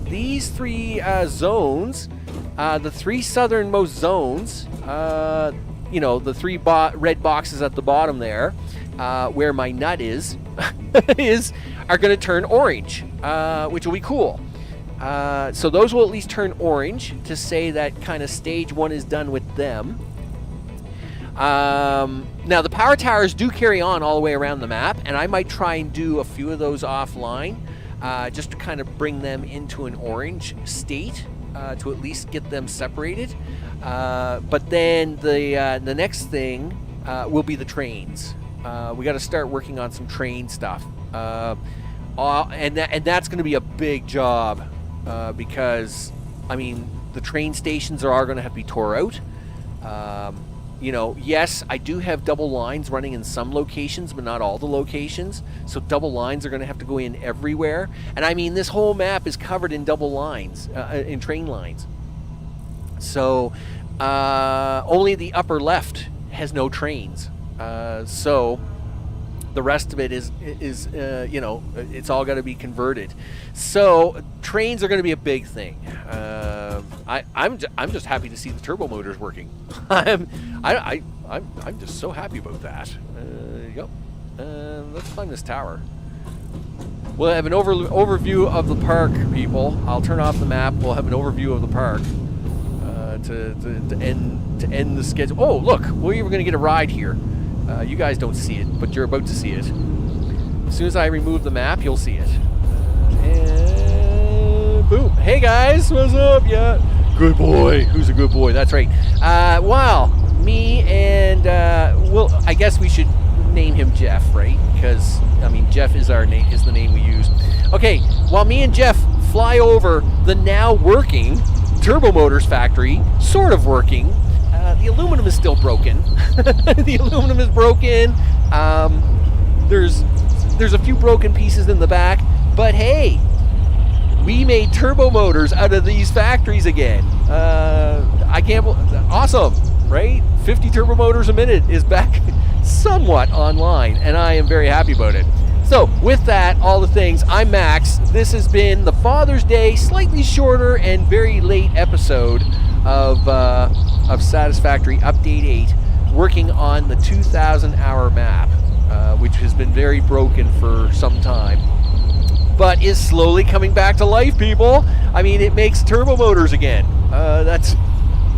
these three zones, the three southernmost zones, the three red boxes at the bottom there, where my nut is, are going to turn orange, which will be cool. So those will at least turn orange to say that kind of stage 1 is done with them. Now the power towers do carry on all the way around the map, and I might try and do a few of those offline, just to kind of bring them into an orange state, to at least get them separated. But then the next thing will be the trains. We got to start working on some train stuff, and that's going to be a big job, because I mean the train stations are going to have to be tore out. Yes, I do have double lines running in some locations, but not all the locations. So double lines are going to have to go in everywhere. And I mean, this whole map is covered in double lines, in train lines. So only the upper left has no trains. So the rest of it is it's all got to be converted. So trains are going to be a big thing. I'm just happy to see the turbo motors working. I'm just so happy about that. Yep. Let's climb this tower. We'll have an overview of the park, people. I'll turn off the map. We'll have an overview of the park to end the schedule. Oh, look, we were going to get a ride here. You guys don't see it, but you're about to see it. As soon as I remove the map, you'll see it. And boom. Hey guys, what's up? Yeah. Good boy. Who's a good boy? That's right. Wow. Me and I guess we should name him Jeff, right? Because I mean, Jeff is our name, is the name we use. Okay. While me and Jeff fly over the now working Turbo Motors factory, sort of working. The aluminum is still broken. The aluminum is broken. There's a few broken pieces in the back, but hey, we made turbo motors out of these factories again. I can't believe, awesome, right? 50 turbo motors a minute is back somewhat online, and I am very happy about it. So with that, all the things, I'm Max. This has been the Father's Day, slightly shorter and very late episode of Satisfactory Update 8, working on the 2,000 hour map, which has been very broken for some time, but is slowly coming back to life, people. I mean, it makes turbo motors again. That's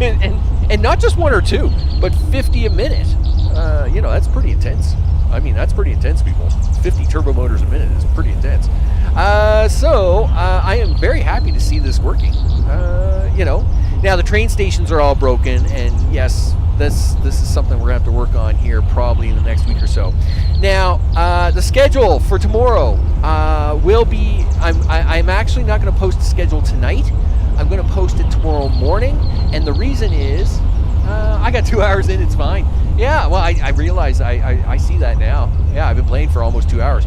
and not just one or two, but 50 a minute. That's pretty intense. I mean, that's pretty intense, people. 50 turbo motors a minute is pretty intense. So I am very happy to see this working. Now the train stations are all broken, and yes, this is something we're going to have to work on here probably in the next week or so. Now, the schedule for tomorrow will be, I'm actually not going to post the schedule tonight. I'm going to post it tomorrow morning, and the reason is I got 2 hours in, it's fine. Yeah, well, I realize I see that now. Yeah, I've been playing for almost 2 hours.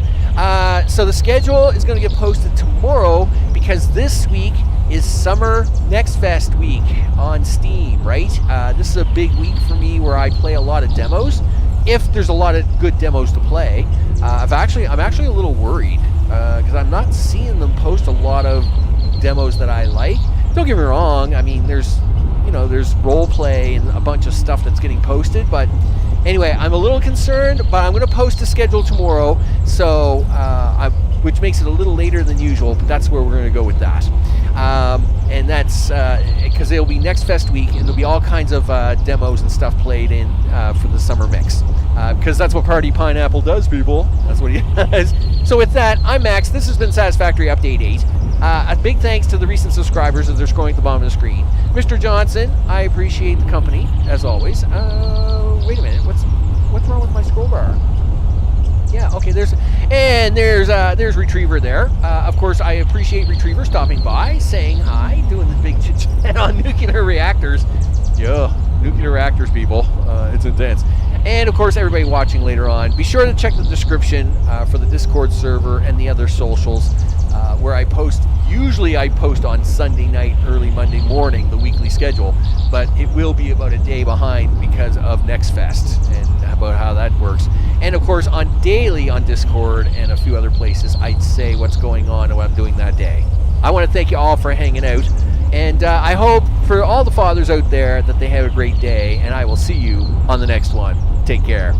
So the schedule is going to get posted tomorrow because this week is Summer Next Fest week on Steam, right? This is a big week for me where I play a lot of demos. If there's a lot of good demos to play, I'm actually a little worried because I'm not seeing them post a lot of demos that I like. Don't get me wrong. I mean, there's role play and a bunch of stuff that's getting posted, but anyway, I'm a little concerned, but I'm going to post a schedule tomorrow, so which makes it a little later than usual, but that's where we're going to go with that. And that's because it'll be Next Fest week, and there'll be all kinds of demos and stuff played in for the summer mix, because that's what Party Pineapple does, people. That's what he does. So with that, I'm Max. This has been Satisfactory Update 8. A big thanks to the recent subscribers as they're scrolling at the bottom of the screen. Mr. Johnson, I appreciate the company, as always. Wait a minute, what's wrong with my scroll bar? Yeah, okay, there's Retriever there. Of course, I appreciate Retriever stopping by, saying hi, doing the big chit-chat on nuclear reactors. Yeah, nuclear reactors, people. It's intense. And of course, everybody watching later on, be sure to check the description for the Discord server and the other socials where I post. Usually I post on Sunday night, early Monday morning, the weekly schedule, but it will be about a day behind because of Next Fest and about how that works. And of course, on daily on Discord and a few other places, I'd say what's going on and what I'm doing that day. I want to thank you all for hanging out, and I hope for all the fathers out there that they have a great day, and I will see you on the next one. Take care.